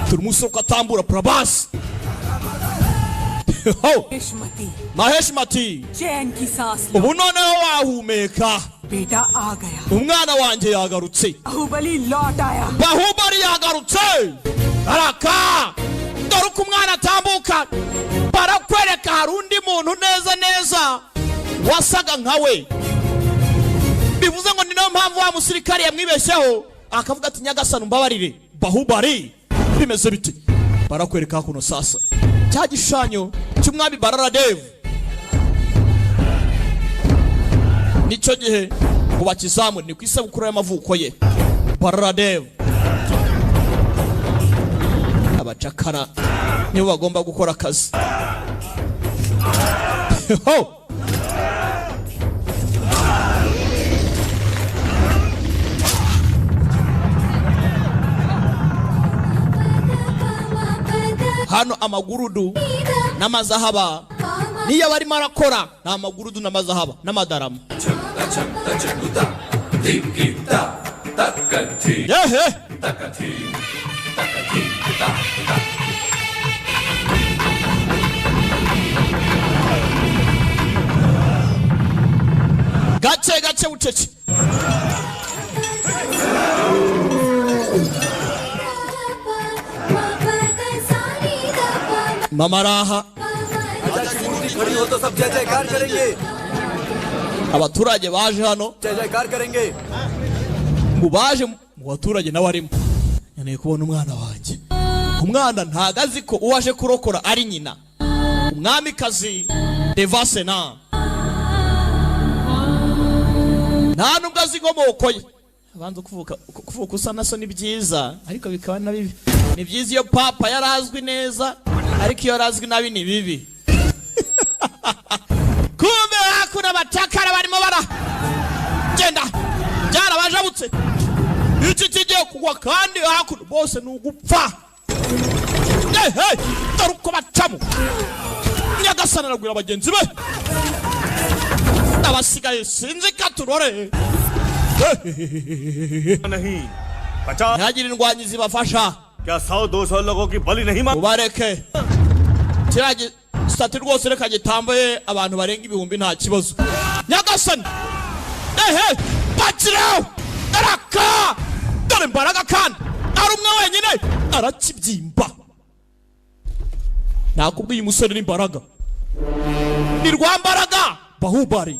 Dore umusore uko atambura Prabhas. Maheshmati, चैन की सांस लो। ubu noneho wahumeka. बेटा आ गया, Umwana wanjye yagarutse, Baahubali लौट आया। Bahubali yagarutse. Araka, dore uko umwana atambuka, barakwereka hari undi muntu neza neza wasaga nkawe. Bivuze ngo ni nayo mpamvu wa musirikari yamwibeshyeho akavuga ati nyagasani umbabarire Bahubali. Bimeze biti, barakwereka kuno sasa cya gishushanyo cy'umwami Bararadev. Nicyo gihe ngo bakizamure, ni ku isabukuru y'amavuko ye Bararadev. Abacakara nibo bagomba gukora akazi. Hano amagurudu n'amazahaba niyo barimo arakora, nta magurudu n'amazahaba n'amadaramu. Yehe, gace gace ucece. Mama araha, खड़ी हो तो सब जय जयकार करेंगे, abaturage baje hano, जय जयकार करेंगे। mu baje mu baturage nawe arimo. Nkeneye kubona umwana wanjye. Umwana ntago azi ko uwaje kurokora ari nyina, umwamikazi Devasena. Nta nubwo azi inkomoko ye. Abanza kuvuka usa na so ni byiza, ariko bikaba na bibi. Ni byiza iyo papa yarazwi neza, ariko iyo yarazwi nabi ni bibi. Kumbe hakuna abacakara barimo bara genda byarabajabutse. Iki kigiye kugwa kandi hakuna bose ni ugupfa. Dore uko bacamo. Nyagasani aragwira abagenzi be, abasigaye sinzi ko turore. नहीं 50 ntihagire indwanyi zibafasha, क्या 100-200 लोगों की बलि नहीं मांग ubareke. Kiriya sitati rwose reka gitambaye abantu barenga ibihumbi nta kibazo. Nyagasani, bakiraho, araka, dore imbaraga kandi ari umwe wenyine arakibyimba. Nakubwiye umusore n'imbaraga, ni rwambaraga Bahubali,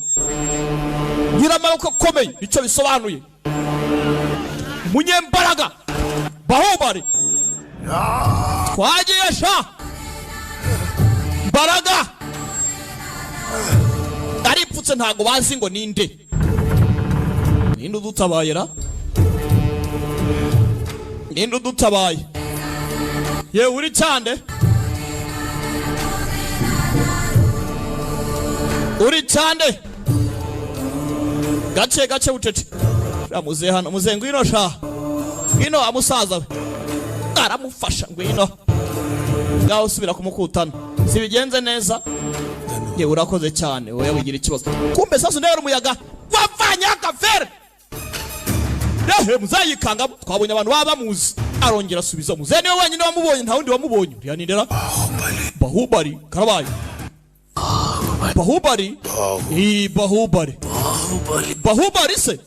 nyiramaboko akomeye, nicyo bisobanuye. Munyembaraga Bahubali, twagiye sha mbaraga. Aripfutse ntago bazi ngo ninde udutabaye ra, ninde udutabaye. Ye uri cyande, uri cyande. Gace gace ucece. Ramuze hano, muze ngwino sha, ngwino amusaza we aramufasha, ngwino ngaho usubira kumukutana. Sibigenze neza, ye urakoze cyane, wowe wigira ikibazo. Kumbe sasa ndero umuyaga wavanye akafere. Muzayikanga, twabonye abantu baba muzi. Arongera asubiza, muze niwe wenyine wamubonye, nta wundi wamubonye. Yanindera Bahubali karabaye. Bahubali, Bahubali, Bahubali se,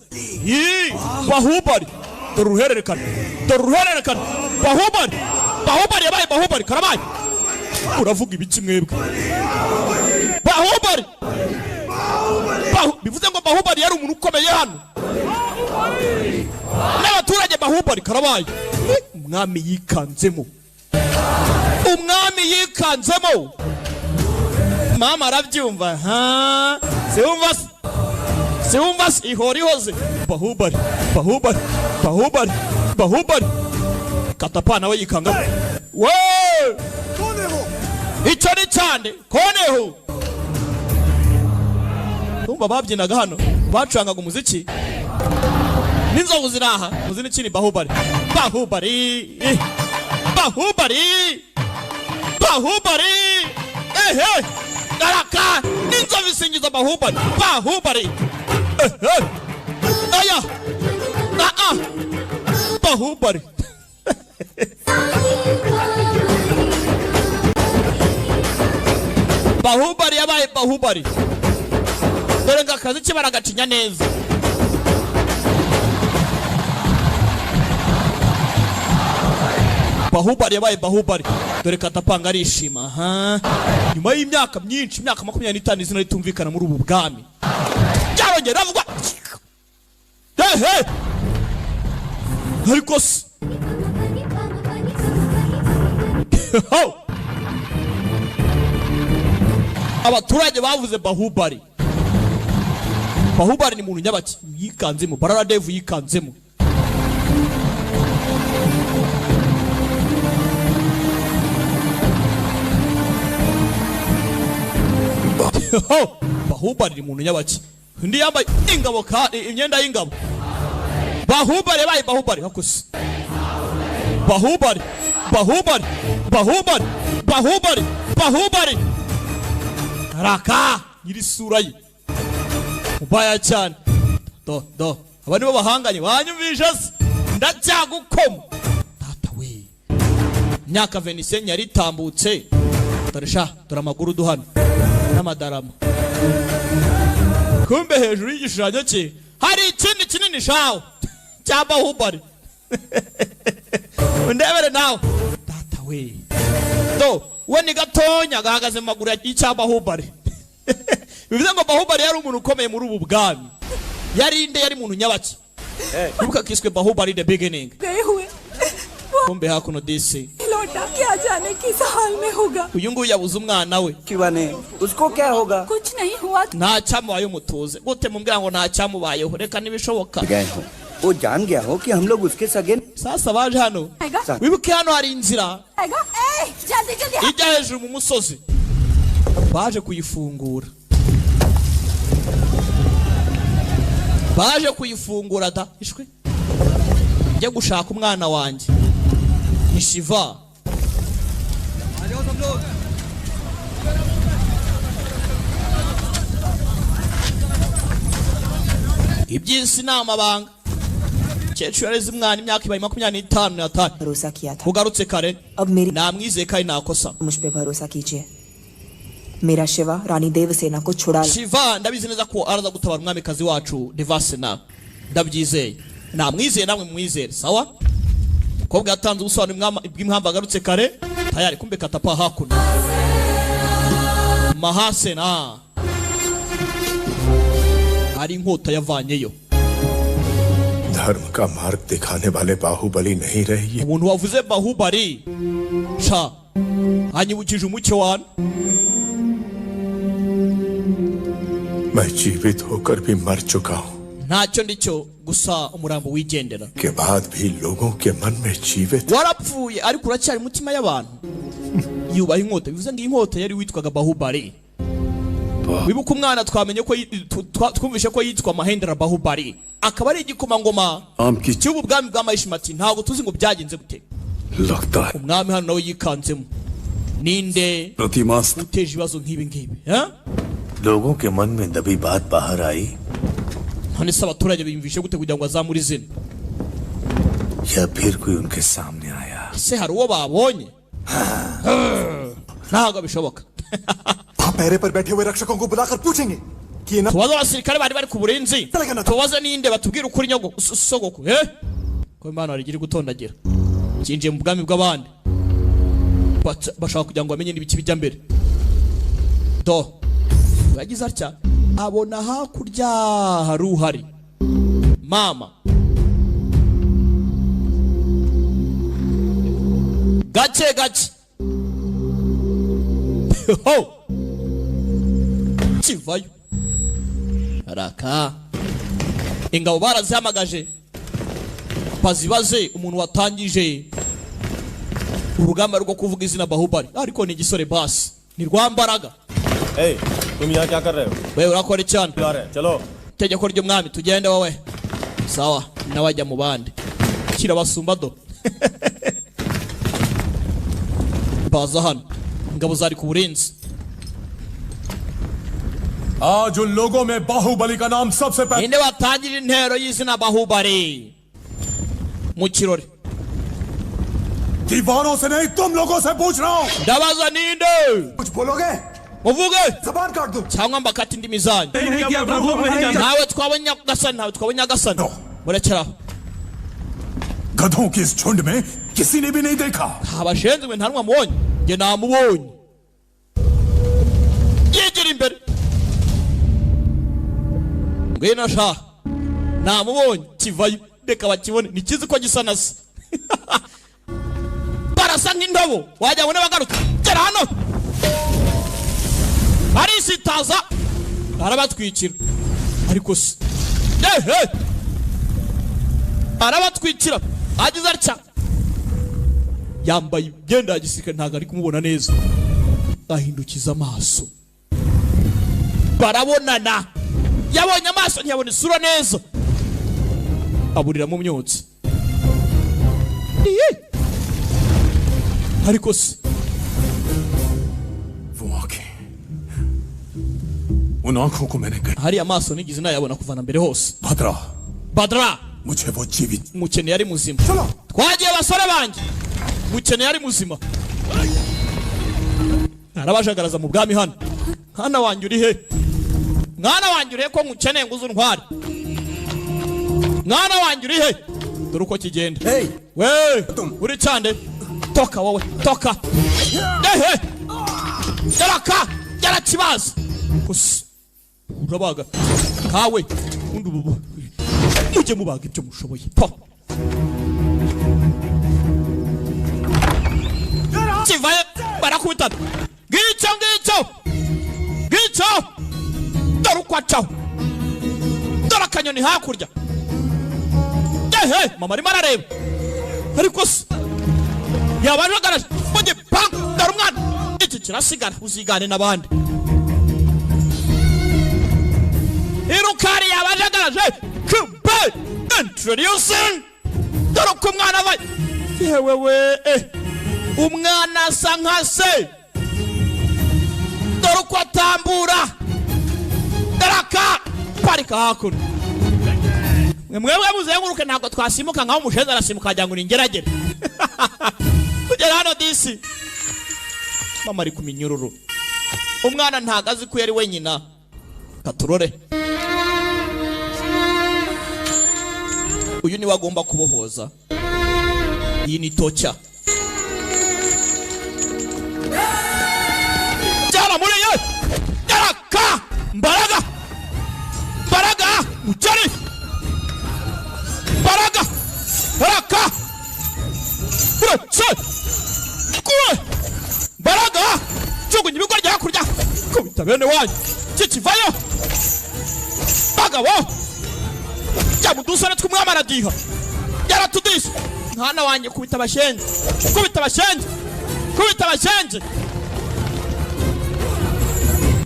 Bahubali. Doruhererekana, doruhererekana. Bahubali, Bahubali yabaye Bahubali karabaye. Uravuga ibiki mwebwe? Bahubali, bivuze ngo Bahubali yari umuntu ukomeye hano n'abaturage. Bahubali karabaye, umwami yikanzemo, umwami yikanzemo. Mama arabyumva, ha siwumva ihora ihoze. Bahubali, Bahubali, Bahubali, Bahubali. Katapana we yikanga, we icyo ni cyane koneho. Tumba babyinaga hano, bacangaga umuziki n'inzovu ziraha, muzi n'ikindi Bahubali, Bahubali, Bahubali! Bahubali! Ehe! Naraka! Ninja visingiza Bahubali! Bahubali! Ehe! Aya! Bahubali! Bahubali yabaye Bahubali. Dore ngakazi kibaragacinya neza. Bahubali yabaye Bahubali. Dore katapanga arishima. Aha. Nyuma y'imyaka myinshi, imyaka 25 izina ritumvikana muri ubu bwami. Cyarongera avugwa. Ehe! Ariko abaturage bavuze Bahubali. Bahubali ni muntu nyabaki yikanzemo, Barara Dev yikanzemo. Bahubali ni muntu nyabaki. Ndi yambaye ingabo imyenda y'ingabo. Bahubali bayi Bahubali hakusi. Bahubali, Bahubali, Bahubali, Bahubali, Bahubali. Raka nyiri sura ye. Ubaya cyane. Do. Abandi bo bahanganye banyumvisha se. Ndacyagukoma. Tata we. Myaka 25 yari tambutse. Dore amaguru duhano. N'amadarama. Kumbe hejuru y'igishushanyo cye hari ikindi kinini shawo. Cya Bahubali. Ndebere nawe. Tata we. Do, we ni gatonya gahagaze mu maguru y'icya Bahubali. Bivuze ngo Bahubali yari umuntu ukomeye muri ubu bwami. Yari inde yari muntu nyabaki. Nuka kiswe Bahubali the beginning. गए हुए Kumbe hakuno disi. लौटा क्या जाने किस हाल में होगा. Uyu nguyu yabuze umwana we. किवाने उसको क्या होगा. कुछ नहीं हुआ. Nta cyamubaye umutuze. Gute mumbwira ngo nta cyamubayeho reka nibishoboka. गए हो वो जान गया हो कि हम लोग उसके सगे. Sasa baje hano. Wibuke hano hari inzira. जल्दी ijya hejuru mu musozi. Baje kuyifungura. Baje kuyifungura da ishwe. Njye gushaka umwana wanjye. Ni Shiva. Iby'isi n'amabanga. Cyecu yareze umwana imyaka 25 yatatu. भरोसा किया था. Ugarutse kare. अब मेरी namwizeye kandi nakosa. मुझ पे भरोसा कीजिए. मेरा शिवा रानी देवसेना को छुड़ा. Shiva ndabizi neza ko araza gutabara umwamikazi wacu Devasena. Ndabyizeye. Namwizeye namwe mwizere. Sawa? Kobwa yatanze ubusobanuro bw'impamvu agarutse kare. Tayari kumbe katapa hakuno. Mahasena. Ari inkota yavanyeyo. धर्म का मार्ग दिखाने वाले बाहुबली नहीं रही. Umuntu wavuze Bahubali. Sha. Anyibukije umucyo wana. मैं जीवित होकर भी मर चुका हूँ. Ntacyo ndicyo gusa umurambo wigendera. के बाद भी लोगों के मन में जीवित. Warapfuye ariko uracyari mutima y'abantu. Yubaha inkota bivuze ngo inkota yari witwaga Bahubali. Wibuka umwana twamenye ko twumvishe ko yitwa Mahendra Bahubali. Akaba ari igikomangoma cy'ubu bwami bwa Mahishmati. Ntabwo tuzi ngo byagenze gute. लगता है Umwami hano nawe yikanzemo. Ninde प्रतिमास uteje ibibazo nk'ibi ngibi? लोगों के मन में दबी बात बाहर आई. None se abaturage biyumvishe gute kugira ngo azamure izina? या फिर कोई उनके सामने आया. Se hari uwo babonye? Ntabwo bishoboka. वहाँ पैरे पर बैठे हुए रक्षकों को बुलाकर पूछेंगे कि ये ना Tubaza abasirikare bari bari ku burinzi. Tubaza ninde batubwira ukuri nyogo sogoko. Ko Imana ari gutondagira. Kinjiye mu bwami bw'abandi. Bashaka kugira ngo bamenye n'ibiki bijya mbere. Do. Yagize atya abona hakurya hari uhari. Mama. Gace. Ho. Kivayo. Raka. Ingabo barazihamagaje. Bazibaze umuntu watangije urugamba rwo kuvuga izina Bahubali. Ariko ni igisore basi. Ni rwambaraga. Hey, तुम यहाँ क्या कर रहे हो? Wewe urakora cyane. चलो. Tegeko ry'umwami tugende wowe. Sawa, nawajya mu bandi. Kira basumba do. baza hano ingabo zari ku burinzi. आज उन लोगों में बाहुबली का नाम सबसे पहले inde batangira intero y'izina Bahubali mu kirori. दीवानों से नहीं तुम लोगों से पूछ रहा हूँ ndabaza ninde कुछ बोलोगे muvuge जबान काट दो cyangwa mbakata indimi zanyu. nawe twabonye Nyagasani, nawe twabonye Nyagasani. murekera गधों की इस झुंड में किसी ने भी नहीं देखा abashinzwe nta numwe mubonye. njye namubonye yegera imbere ngwino sha namubonye kivayo reka bakibone nikizi ko gisa na se. barasa nk'indobo wajya bone bagaruka gera hano barisitaza arabatwikira ariko se arabatwikira agize atya yambaye imyenda ya gisirikare ntabwo ari kumubona neza ahindukiza amaso barabonana yabonye amaso ntiyabona isura neza aburira mu myotsi ariko se वो आंखें उन आंखों को मैंने कहा hari amaso nigize nayabona kuvana mbere hose. भद्रा Badra मुझे वो जीवित mukene yari muzima. चलो twagiye basore banjye mukene yari muzima arabajagaraza mu bwami hano. Hana wanjye uri he? Mwana wanjye uri he ko mukeneye ngo uzuntware? Mwana wanjye uri he? dore uko kigenda. Hey, we uri cyande toka wowe toka ehe yaraka yarakibaza gusa urabaga kawe undi ubu mujye mubaga ibyo mushoboye po kivaye barakubitana ngicyo dore uko acaho dore akanyoni hakurya ehe mama arimo arareba ariko se yabajagaraje mujye pam dore umwana iki kirasigara uzigane n'abandi irukari yabajagaraje kumbe introducing dore uko umwana ava yewe we umwana asa nka se dore uko atambura daraka parika hakuno mwebwe muzenguruke ntabwo twasimuka nkaho umushenzi arasimuka wagira ngo ningeragere kugera hano disi mama ari ku minyururu umwana ntabwo azi ko yari wenyina katurore uyu niwe agomba kubohoza iyi ni tocha cyara muri ye yaraka mbaraga mucari Baraga! Raka! Uretse! Kuwe! Baraga! Jugunya ibigori hakurya! Kubita bene wanyu! Kikivayo! Bagabo! Jya mu dusore tw'umwami aradiha! Yaratudise! Mwana wanjye kubita abashenzi! Kubita abashenzi!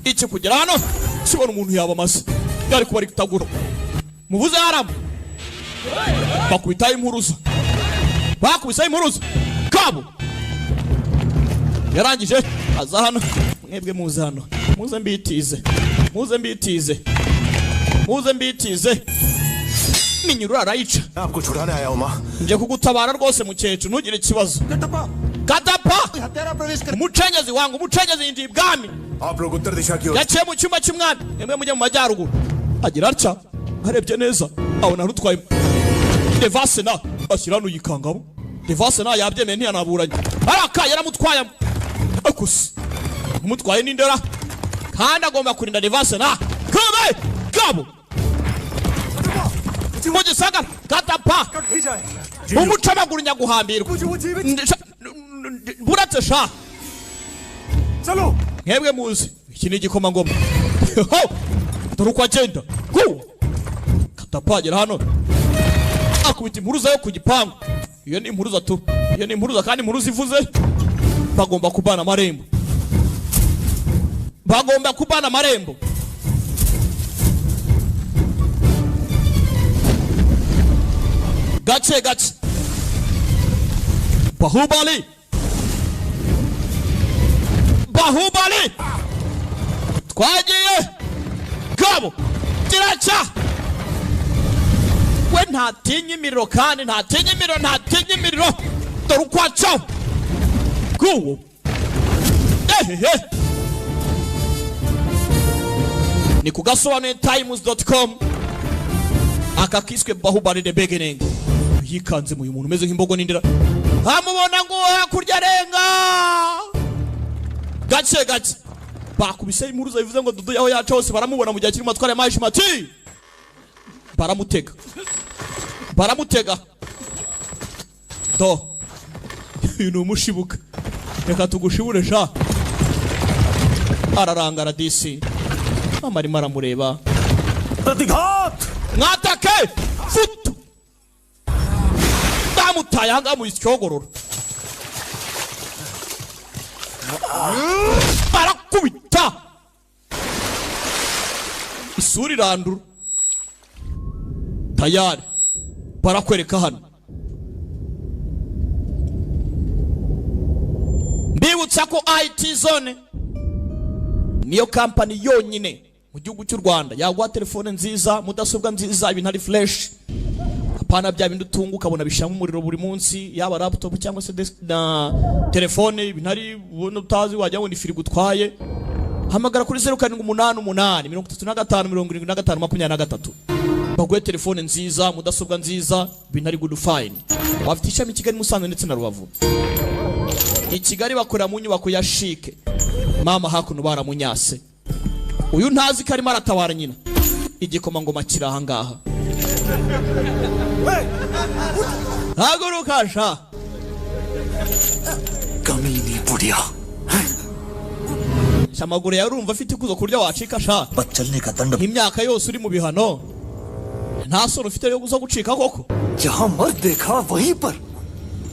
Iki kugera hano sibona umuntu yaba amase yari kuba ari kutagura mubuze haramu bakubitaho impuruza kabo yarangije aza hano mwebwe muze hano muze mbitize minyurura arayica आपको छुड़ाने आया हूं मां nje kugutabara rwose mukecuru ntugire ikibazo Katapa umucengezi wangu umucengezi yinjiye ibwami आप लोग उत्तर दिशा की ओर yaciye mu cyumba cy'umwami emwe mujye mu majyaruguru agira atya arebye neza abona rutwaye Devasena ashyira hano yikangamo Devasena yabyemeye ntiyanaburanye araka yaramutwaye akusi umutwaye n'indera kandi agomba kurinda Devasena kabe kabo mugisaga Katapa umucamaguru nyaguhambirwa buratse sha चलो mwebwe muzi iki ni igikomangoma dore uko agenda Katapa agera hano akubita impuruza yo ku gipangu iyo ni impuruza kandi impuruza ivuze bagomba kubana amarembo gace Bahubali Bahubali twagiye gabo kiraca we ntatinya imiriro kandi ntatinya imiriro dore uko acaho guwo ni kugasobanuye times.com aka kiswe Bahubali the beginning yikanze mu umuntu umeze nk'imbogo n'indira hamubona ngo hakurya renga gace bakubise impuruza bivuze ngo Dudu yaho yaca hose baramubona mu gihe kirimo atwara amashi mati baramutega do uyu umushibuka reka tugushibure sha ararangara DC amarimo aramureba प्रतिघात mwatake futu damutaye hanga mu icyogororo barakubita isuri irandura tayari barakwereka hano mbibutsa ko IT Zone niyo company yonyine mu gihugu cy'u Rwanda yaguha telefone nziza, mudasobwa nziza, ibintu ari flash, apana bya bintu utunga ukabona bishamo umuriro buri munsi, yaba laptop cyangwa se na telefone, ibintu ari ubona utazi wajya ngo ni firigo utwaye. Hamagara kuri 0788 baguhe telefone nziza, mudasobwa nziza, ibintu ari good fine. Bafite ishami Kigali, Musanze ndetse na Rubavu. I Kigali bakorera mu nyubako ya Chic mama hakuno baramunyase. Uyu ntazi karimo aratabara nyina igikomangoma kiraha ngaha haguruka sha कमीनी बुढ़िया shamaguru yarumva afite ikuzo kurya wacika sha बच्चलने का दंड imyaka yose uri mu bihano nta soro ufite yo guza gucika koko जहां मर्द देखा वहीं पर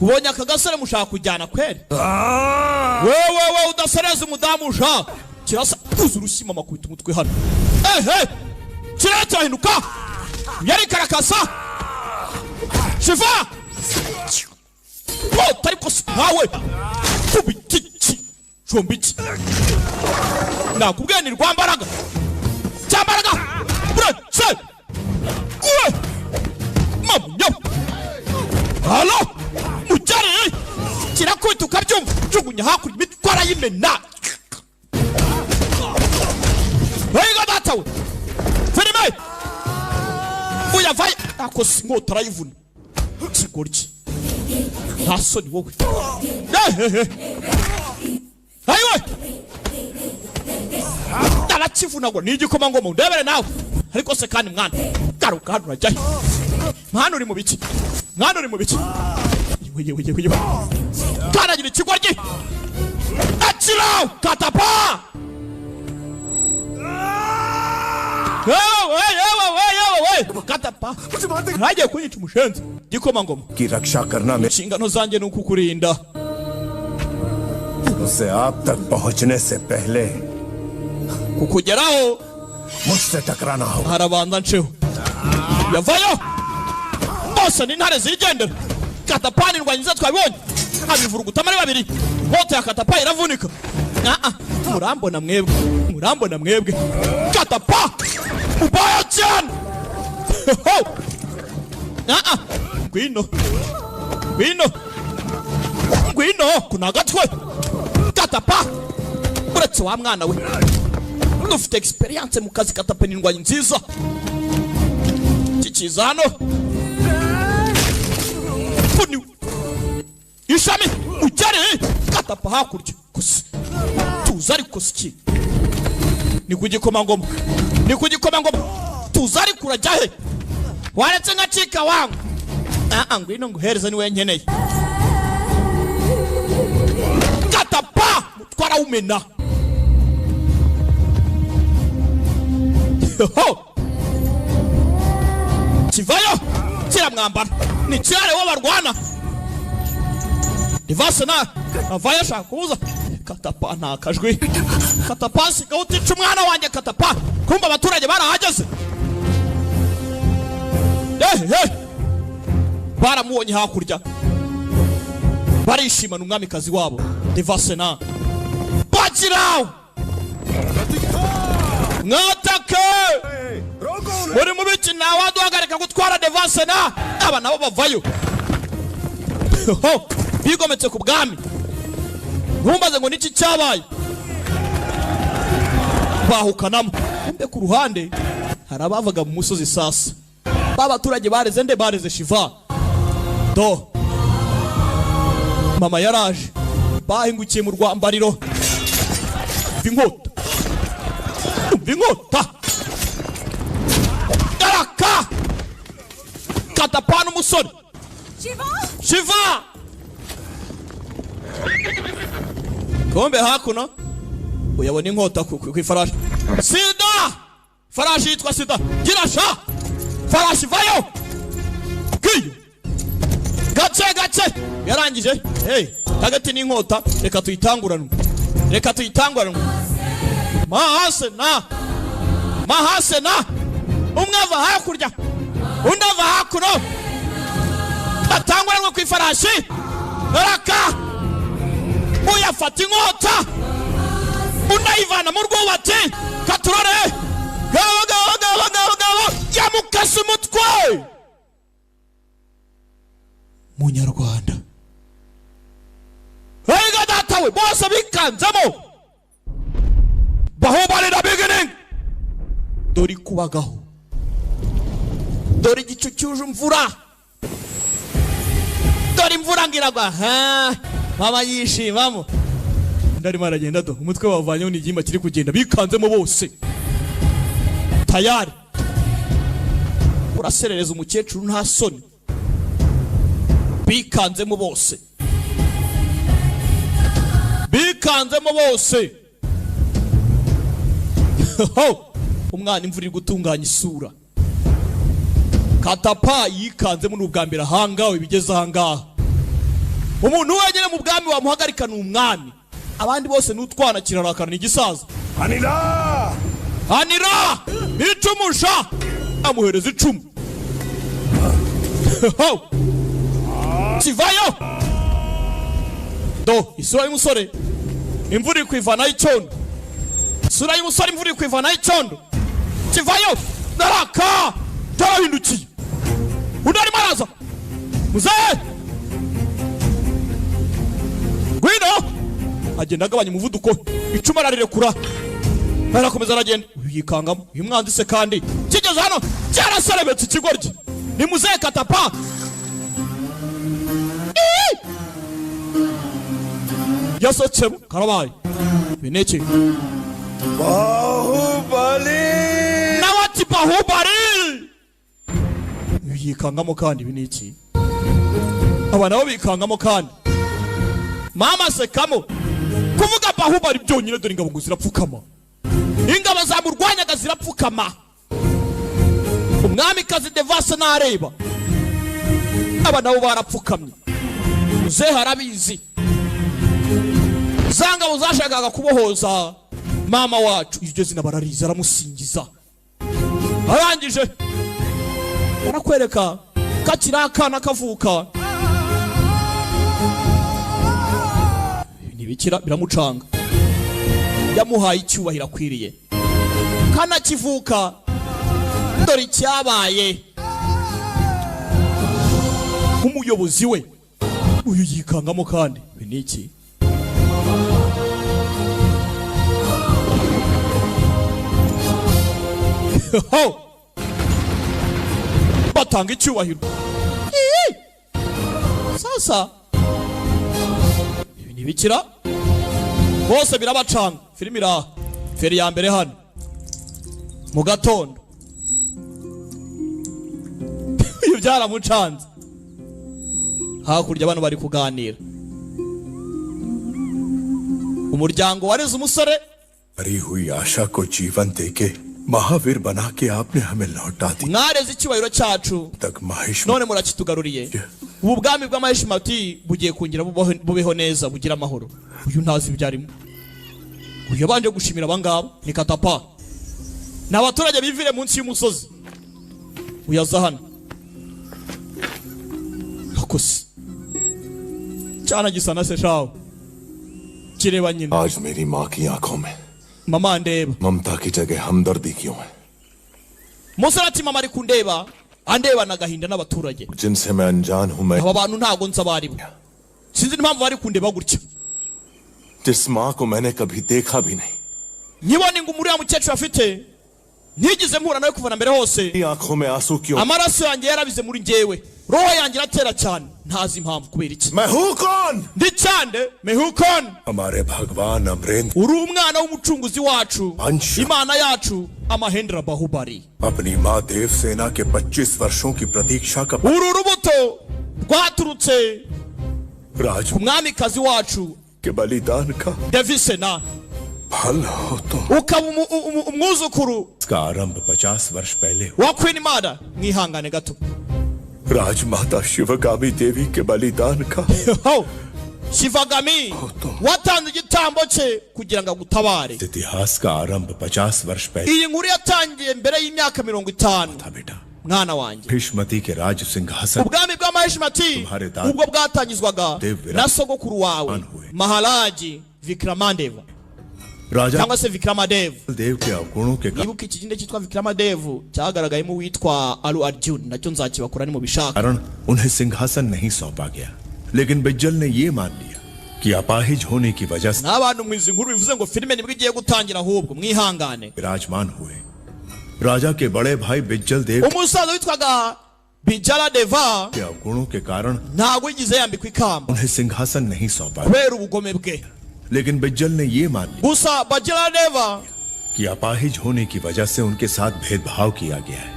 ubonye akagasore mushaka kujyana kweri wewe udasereza umudamu sha kirasa kuzurushima makubita umutwe hano kirahinduka yari karakasa shiva tariko nawe kubitiki chombiki nakubwiye ni rwambaraga cyambaraga bretse mamunyo halo mujari kirakubita ukabyumva jugunya hakurya imitwara y'imena Wega datawe Ferime Uyavaye akosi ngo tarayivuna Kigoryi Ntasoni wowe Ayiwe Tarakivuna ngo n'igikomangoma ndebere nawe ariko se kandi mwana garuka hano urajyahe mwana uri mu biki yewe karagira ikigoryi Akira katapa katapa haje kunyica umushenzi gikomangoma की रक्षा करना में inshingano zanjye ni ukukurinda उसे आप तक पहुंचने से पहले kukugeraho मुझसे टकराना होगा harabanza nceho yavayo bose ni ntare zigendera katapani ndwanyiza twabibonye abivuruguta muri babiri bote ya katapa iravunika murambona mwebwe katapa ubaya cyane ngwino kuna gatwe katapa uretse wa mwana we ufite experience mu kazi katapa n'indwanyi nziza kikiza hano ishami ujyane katapa hakurya tuza ariko siki ni kugikomangoma tuza ariko urajyahe waretse nkacika wangu ngwino nguhereza niwe nkeneye katapa mutwara umena kivayo kiramwambara ni kirare w'abarwana divase na avayo ashaka kubuza katapa ntakajwi katapa sigaho utica umwana wanjye katapa kumva abaturage barahageze baramubonye hakurya barishimana umwamikazi wabo divase na Kakiraw Mwatake Muri mubiki nawe aduhagarika gutwara Devance na aba nabo bavayo bigometse ku bwami ntumbaze ngo niki cyabaye bahukanamo mbe ku ruhande harabavaga mu musozi sasa babaturage bareze nde bareze Shiva do mama yaraje bahingukiye mu rwambariro Vingota Daraka Katapana umusore Shiva Kombe hakuno uyabona inkota ku ifarashi Sida farashi yitwa Sida girasha farashi vayo kiyo gace yarangije hagati n'inkota reka tuyitangurane mahasena umwe ava hakurya undi ava hakuno batanguranwe ku ifarashi baraka uyafata inkota undi ayivana mu rwubati katurore gabo yamukase umutwe munyarwanda hega datawe bose bikanzamo Bahubali the beginning dori kubagaho dori igicu cyuje imvura dori imvura ngiragwa mama yishimamo ndari maragenda do umutwe wavanyeho n'igimba kiri kugenda bikanzemo bose tayari uraserereza umukecuru nta soni bikanzemo bose umwana imvura iri gutunganya isura Katapa yikanzemo n'ubwa mbere ahangawe bigeze ahangaha umuntu wenyine mu bwami wamuhagarika ni umwami abandi bose n'utwana kirarakana igisaza Anira icumusha amuhereza icumu Sivayo do isura y'umusore imvura iri kwivanaho icyondo Sura y'umusore imvura iri kwivanaho icyondo kivayo Daraka tarahindukiye undi arimo araza muzehe Gwino agenda agabanya umuvuduko icuma ararirekura arakomeza aragenda yikangamo uyu mwanditse kandi kigeze hano cyaraserebetse ikigoryi ni muzehe Katapa yasotsemo karabaye bineki Bahubali nawati Bahubali yikangamo kandi biniki aba nabo bikangamo kandi mama sekamo kuvuga Bahubali byonyine dore ingabo zirapfukama ingabo zamurwanyaga zirapfukama umwami kazi Devance nareba aba nabo barapfukamye muzehe harabizi zangabo zashakaga kubohoza mama wacu iryo zina barariza aramusingiza arangije arakwereka kakirakana kavuka nibikira biramucanga yamuhaye icyubahiro akwiriye kana kivuka dore cyabaye umuyobozi we uyu yikangamo kandi biniki batanga icyubahiro sasa ibi nibikira bose birabacanga filimi iraha feri ya mbere hano mu gatondo iyo byaramucanze hakurya abantu bari kuganira umuryango wareze umusore मरी हुई आशा को जीवन देके महावीर बना के आपने हमें लौटा दी mwareze icyubahiro cyacu none murakitugaruriye ubu bwami bw'amahishimati bugiye kungira bubeho neza bugira amahoro uyu ntazi ibyarimo uyu banje gushimira abangabo ni Katapa n'abaturage bivire munsi y'umusozi uyaza hano akose cyana gisa na se shawo kireba nyina. आज मेरी माँ की आंखों में Mama ndeba. ममता की जगह हमदर्दी क्यों है? Musore ati mama ari kundeba, andeba nagahinda n'abaturage. जिनसे मैं अनजान हूं मैं Aba bantu ntago nzabari bo. Sinzi impamvu bari kundeba gutya. जिस माँ को मैंने कभी देखा भी नहीं, Nyibona ngo muri ya mukecuru afite ntigize mpura nawe kuva na mbere hose. आंखों में आंसू क्यों? Amaraso yanjye yarabize muri njyewe. Roho yanjye iratera cyane. Ntazi impamvu kubera iki. मैं हूँ कौन? Ndi cyande, mehukon. हमारे भगवान Amarendra Uri umwana w'umucunguzi wacu. अंश Imana yacu Amahendra Bahubali. अपनी माँ देव सेना के 25 वर्षों की प्रतीक्षा का Uru rubuto rwaturutse राज umwamikazi wacu के बलिदान का Devisena. फल हो तो Ukaba umwuzukuru इसका आरंभ 50 वर्ष पहले wa Queen Mada. Mwihangane gato. राजमाता शिवगामी देवी के बलिदान का Ho. Shivagami watanze igitambo cye kugira ngo agutabare. इतिहास का आरंभ 50 वर्ष पहले Iyi nkuru yatangiye mbere y'imyaka 50. था बेटा। Mwana wanjye. भीष्मति के राज सिंहासन Ubwami bwa Maheshmati ubwo bwatangizwaga na sogokuru wawe Maharaji Vikramandeva राजा cyangwa se Vikramadeva. देव के अवगुणों के Nibuka ikiginde cyitwa Vikramadevu cyagaragayemo witwa Alu Arjun, nacyo nzakibakura ni mu bishaka. कारण उन्हें सिंहासन नहीं सौंपा गया, लेकिन बिज्जल ने ये मान लिया कि अपाहिज होने की वजह से N'abantu mwizi nkuru bivuze ngo filime nibwo igiye gutangira, ahubwo mwihangane. विराजमान हुए। राजा के बड़े भाई बिज्जल देव Umusaza witwaga Bijala Deva के अवगुणों के कारण ntago yigize yambikwa ikamba उन्हें सिंहासन नहीं सौंपा, kubera ubugome bwe. लेकिन बिज्जल ने ये मान लिया Gusa Bijala Deva कि अपाहिज होने की वजह से उनके साथ भेदभाव किया गया है।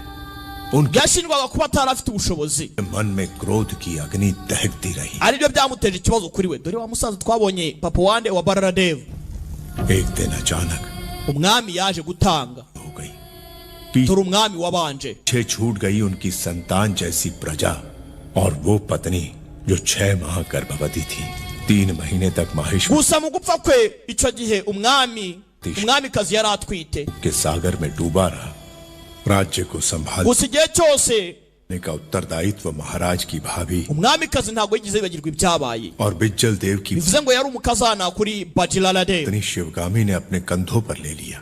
उनके yashinjwaga kuba atari afite ubushobozi, मन में क्रोध की अग्नि दहकती रही। aribyo byamuteje ikibazo kuri we. Dore wa musaza twabonye papa wande wa Baladev. एक दिन अचानक Umwami yaje gutanga, हो गई, dore umwami wabanje. पीछे छूट गई उनकी संतान जैसी प्रजा और वो पत्नी जो 6 माह गर्भवती थी। 3 महीने तक Mahesh Gusa mu gupfa kwe icyo gihe umwamikazi yari atwite. के सागर में डूबा रहा। राज्य को संभालने Gusa igihe cyose का उत्तरदायित्व महाराज की भाभी umwamikazi ntabwo yigize yibagirwa ibyabaye. और बिज्जल देव की Bivuze ngo yari umukazana kuri Bajilaladev. पत्नी शिवगामी ने अपने कंधों पर ले लिया।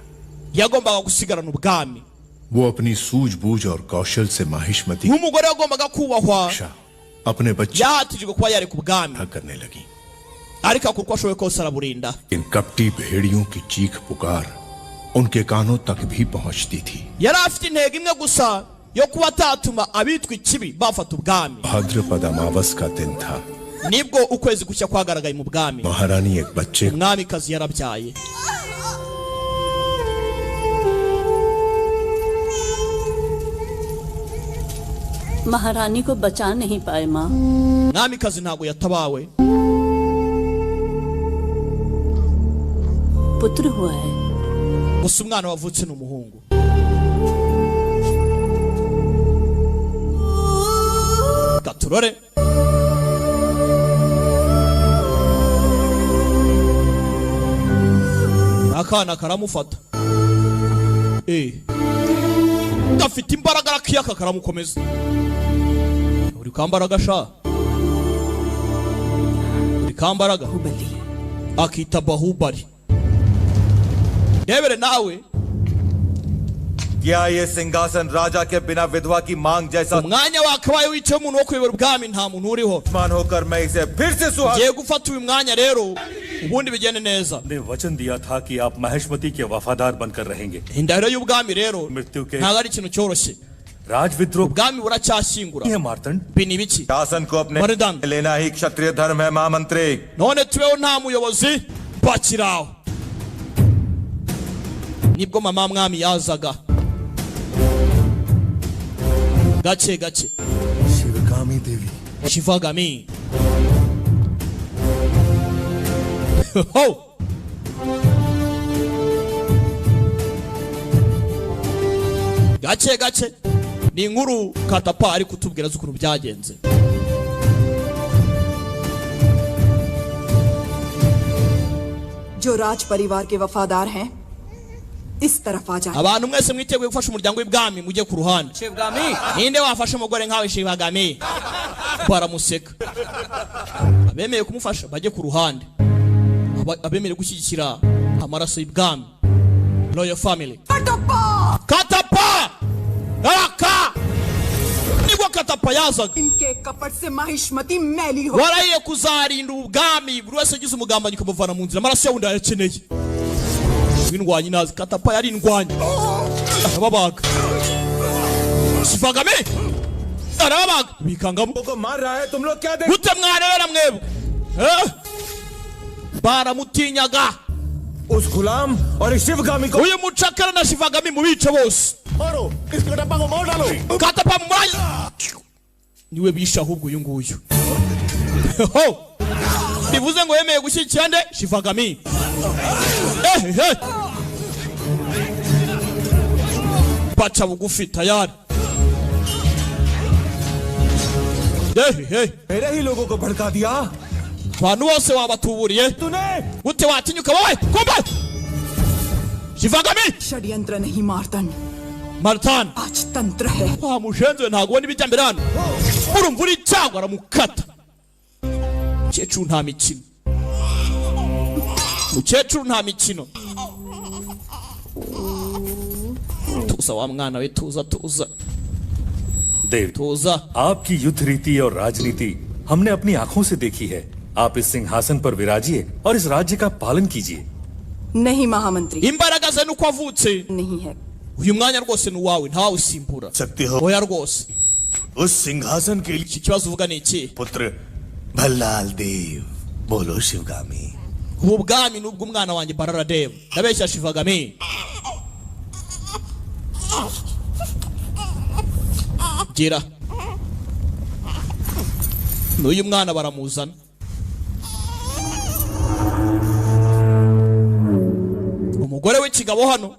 Yagombaga gusigarana ubwami. वो अपनी सूझबूझ और कौशल से माहिष्मती Nk'umugore yagombaga kubahwa, अपने बच्चे yahatijwe kuba yareka ubwami, करने लगी। ariko akora uko ashoboye kose araburinda. इन कपटी भेड़ियों की चीख पुकार उनके कानों तक भी पहुंचती थी। Yari afite intego imwe gusa yo kuba atatuma abitwa ikibi bafata ubwami. भाद्रपद अमावस का दिन था। Nibwo ukwezi gushya kwagaragaye mu bwami. महारानी एक बच्चे Umwamikazi yarabyaye. महारानी को बचा नहीं पाए माँ। Umwamikazi ntabwo yatabawe. पुत्र हुआ है। Gusa umwana wavutse ni umuhungu. Gaturore. Akana karamufata. Gafite imbaraga rakiyaka karamukomeza. Uri kambaraga sha. Uri kambaraga. Akita Bahubali. Devere nawe. क्या ये सिंहासन राजा के बिना विधवा की मांग जैसा Umwanya wakabaye wicaye umuntu wo kuyobora ubwami nta muntu uriho. मान होकर मैं इसे फिर से सुहाग Ngiye gufata uyu mwanya rero ubundi bigende neza. ने वचन दिया था कि आप महेशमती के वफादार बनकर रहेंगे। Indahiro y'ubwami rero मृत्यु के ntabwo ari ikintu cyoroshye. राजविद्रोह Ubwami buracyashyingura. है मार्तंड। Ibi ni biki? शासन को अपने Maridan. लेना ही क्षत्रिय धर्म है महामंत्री। None tubeho nta muyobozi bakiraho. Nibwo mama mwami yazaga. Gace gace. Sivagami देवी Shivagami. Ho! Gace gace. Ni inkuru Katapa ari kutubwira z'ukuntu byagenze. जो राज परिवार के वफादार हैं इस तरफ आ जाए। Abantu mwese mwiteguye gufasha umuryango w'ibwami mujye ku ruhande. Shivagami. Ninde wafasha umugore nkawe Shivagami? Baramuseka. Abemeye kumufasha bajye ku ruhande. abemere gushyigikira amaraso y'ibwami royal family. Katapa Raka nibwo Katapa yazaga. इनके कपट से महिष्मति मैली हो. Warahiye kuzarinda ubwami buri wese ugize umugambanyi kumuvana mu nzira. Amaraso yawe ndayakeneye. Windwanyi nazi Katapa yari indwanyi. Arababaga. Shifagame arababaga bikangamo. को मार रहा है तुम लोग क्या देख. Gute mwarebera mwebwe baramutinyaga उस गुलाम और इस शिवगामी को. uyu mucakara na Shifagami mubice bose. मारो इसको डब्बा को मार डालो. Katapa mumwanya niwe bisha ahubwo uyu nguyu. Bivuze ngo yemeye gushyigikira nde Shifagami. Baca bugufi tayari. मेरे ही लोगों को भड़का दिया. Abantu bose wabatuburiye. Gute watinyuka wowe kumba Shifagami. षड्यंत्र नहीं मार्तन. Martan आज तंत्र है. mushenze ntago n'ibijya mbere hano. Urumva uri cyangwa aramukata. Mukecuru nta mikino. Mukecuru nta mikino. Tuza wa mwana we tuza tuza. देव Tuza. आपकी युद्ध रीति और राजनीति हमने अपनी आंखों से देखी है. आप इस सिंहासन पर विराजिए और इस राज्य का पालन कीजिए. नहीं महामंत्री. Imbaraga ze nuko avutse. नहीं है. Uyu mwanya rwose ni uwawe ntawe usimbura. सकते हो Oya rwose. उस सिंहासन के लिए. Iki kibazo uvuga ni iki? पुत्र भल्लाल देव बोलो Sivagami. Ubu bwami nubwo umwana wanjye Bararadev ndabeshya Shifagami. Gira n'uyu mwana baramuzana. Umugore w'ikigabo hano.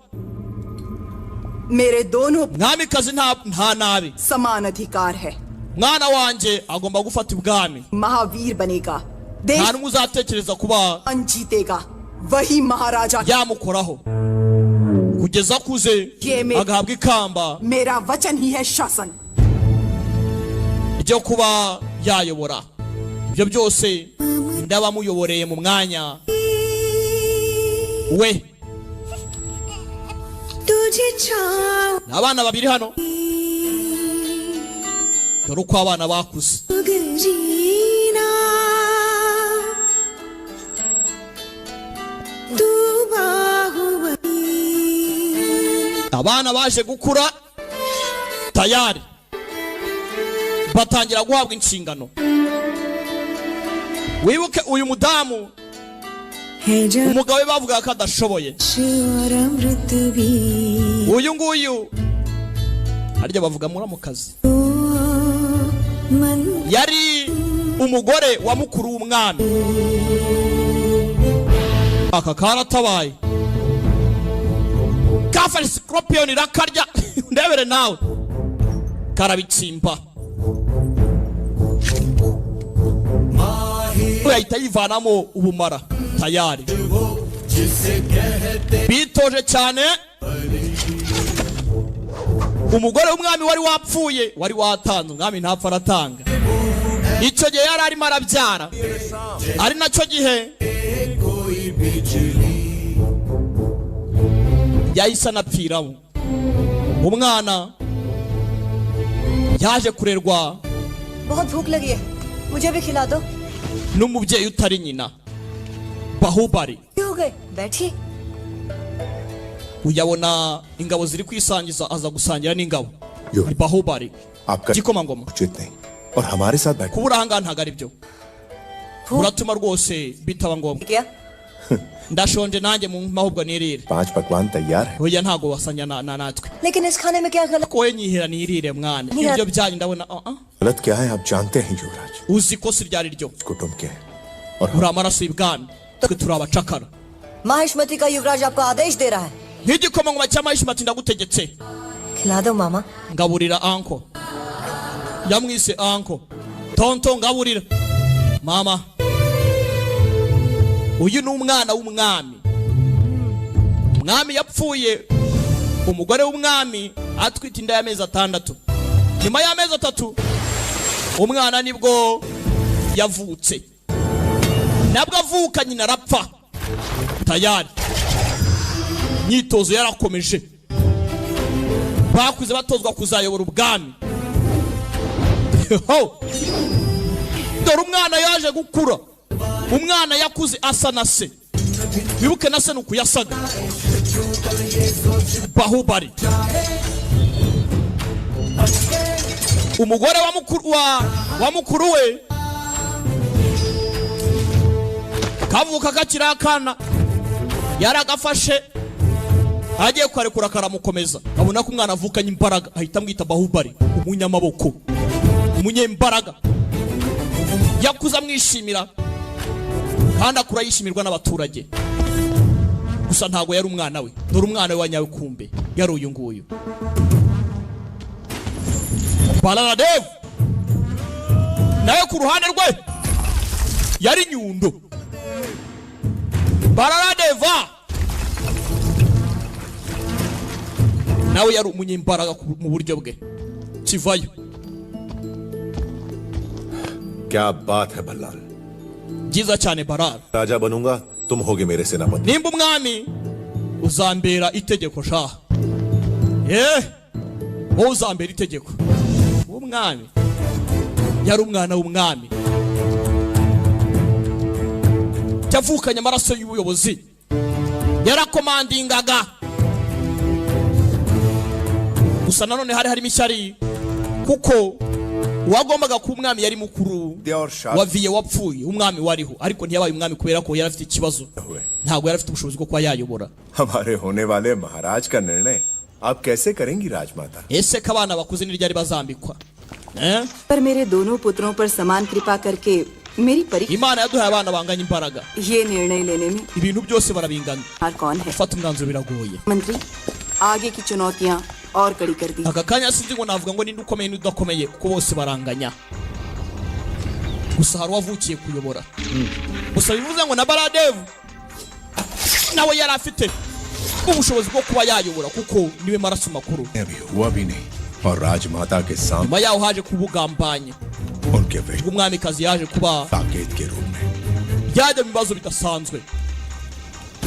मेरे दोनों mwamikazi nta nabi. समान अधिकार है. Mwana wanjye agomba gufata ibwami. Mahavir बनेगा. Nta n'umwe uzatekereza kuba जीतेगा. वही महाराजा yamukoraho kugeza akuze agahabwa ikamba. मेरा वचन ही है शासन. Ibyo kuba yayobora ibyo byose ndabamuyoboreye mu mwanya we. Abana babiri hano dore uko abana bakuze. Abana baje gukura tayari batangira guhabwa inshingano. Wibuke uyu mudamu umugabo we bavuga ko adashoboye. Uyu nguyu harya bavuga muramukazi yari umugore wa mukuru w'umwami. Aka karatabaye kafari scorpion rakarya ndebere nawe karabitsimba. Uyahita yivanamo ubumara tayari. Bitoje cyane. Umugore w'umwami wari wapfuye wari watanze umwami ntapfa aratanga. Icyo gihe yari arimo arabyara ari nacyo gihe yahise anapfiramo. Umwana yaje kurerwa बहुत भूख लगी है मुझे भी खिला दो. n'umubyeyi utari nyina Bahubali. हो गए बैठिए. Uyabona ingabo ziri kwisangiza aza gusangira n'ingabo. Ni Bahubali. आपका Gikomangoma. उचित नहीं और हमारे साथ बैठ. Kubura hanga ntago ari byo. Uratuma rwose bitaba ngombwa. क्या Ndashonje nanjye mu mahubwo nirire. 5 पकवान तैयार है. Oya ntago wasanya na natwe. लेकिन इस खाने में क्या गलत. Koye nyihera nirire mwana. Ibyo byanyu ndabona गलत क्या है आप जानते हैं युवराज. uzi ko si ryari ryo. कुटुंब के हैं और Uri amaraso y'ibwami. Twe turi abacakara. Mahishmati का युवराज आपको आदेश दे रहा है. Nk'igikomangoma cy'amahishimati ndagutegetse. खिला दो मामा. Ngaburira anko. Yamwise anko. Tonto ngaburira. Mama. Uyu ni umwana w'umwami. Umwami yapfuye. Umugore w'umwami atwite inda y'amezi 6. Nyuma y'amezi 3 umwana nibwo yavutse. Nabwo avuka nyina arapfa. tayari imyitozo yarakomeje, bakuze batozwa kuzayobora ubwami. Dore umwana yaje gukura, umwana yakuze asa na se, wibuke na se nuko yasaga, Bahubali. Umugore wa mukuru we kavuka kakiri akana, yaragafashe agiye kwarekura karamukomeza, abona ko umwana avukanye imbaraga, ahita amwita Bahubali, umunyamaboko, umunyembaraga. Yakuza amwishimira kandi akura yishimirwa n'abaturage. Gusa ntago yari umwana we, dore umwana we wanyawe kumbe yari uyu nguyu, Balaradev. Nawe ku ruhande rwe yari Nyundo. Balaradeva nawe yari umunyembaraga mu buryo bwe. Kivayo. क्या बात है Ballal, Byiza cyane Balal. राजा बनूंगा, तुम होगे मेरे सेनापति. Nimba umwami uzambera itegeko shaha. Wowe uzambera itegeko. Umwami yari umwana w'umwami, cyavukanye amaraso y'ubuyobozi, yarakomandingaga. Gusa nanone hari harimo ishyari, kuko uwagombaga kuba umwami yari mukuru waviye wapfuye, umwami wariho, ariko ntiyabaye umwami kubera ko yari afite ikibazo, ntabwo yari afite ubushobozi bwo kuba yayobora. हमारे होने वाले महाराज का निर्णय आप कैसे करेंगी राजमाता? Ese ko abana bakuze ni ryari bazambikwa? पर मेरे दोनों पुत्रों पर समान कृपा करके मेरी परीक्षा, Imana yaduhaye abana banganya imbaraga, ये निर्णय लेने में ibintu byose barabingana, कौन है? gufata umwanzuro biragoye. मंत्री, आगे की चुनौतियां और कड़ी कर दी. Aka kanya sinzi ngo navuga ngo ninde ukomeye n'udakomeye, kuko bose baranganya. Gusa hari uwavukiye kuyobora. Gusa bivuze ngo na Baladev nawe yari afite ubushobozi bwo kuba yayobora, kuko niwe maraso makuru. अभी हुआ भी नहीं और राजमाता के सामने Nyuma yaho haje kubugambanye, उनके बेटे umwamikazi yaje kuba Saket के रूप में. byajya mu bibazo bidasanzwe.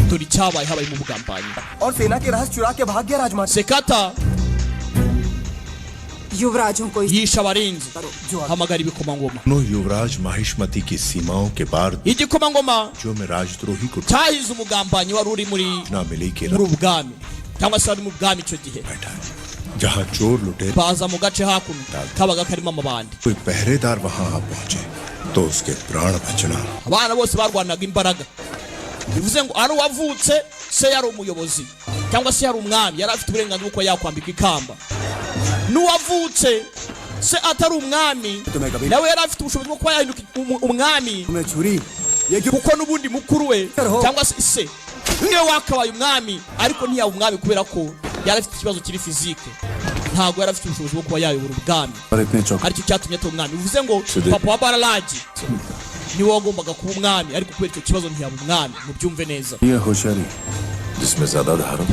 Dore icyabaye habaye mu bugambanyi. और सेना के रहस्य चुरा के भाग गया राजमाता. Sekata युवराजों को yisha abarinzi, hamagara ibikomangoma. नो युवराज माहिष्मति की सीमाओं के पार Igikomangoma जो मैं राजद्रोही को cyahize umugambanyi wari uri muri ना मिली के ubwami, cyangwa se wari mu bwami icyo gihe. बैठा है, जहाँ चोर लुटेरे baza mu gace hakuno kabaga karimo amabandi. कोई पहरेदार वहां आ पहुंचे तो उसके प्राण बचना. Abana bose barwanaga imbaraga, bivuze ngo ari uwavutse se yari umuyobozi, cyangwa se yari umwami, yari afite uburenganzira bwo yakwambika ikamba. N'uwavutse se atari umwami nawe yari afite ubushobozi bwo kuba yahinduka umwami, kuko n'ubundi mukuru we cyangwa se se niwe wakabaye umwami, ariko ntiyaba umwami kubera ko yari afite ikibazo kiri fizike, ntabwo yari afite ubushobozi bwo kuba yayobora ubwami, aricyo cyatumye atari umwami. Bivuze ngo papa wa Baralaji niwe wagombaga kuba umwami, ariko kubera icyo kibazo ntiyaba umwami. Mubyumve neza. जिसमें ज्यादा धारण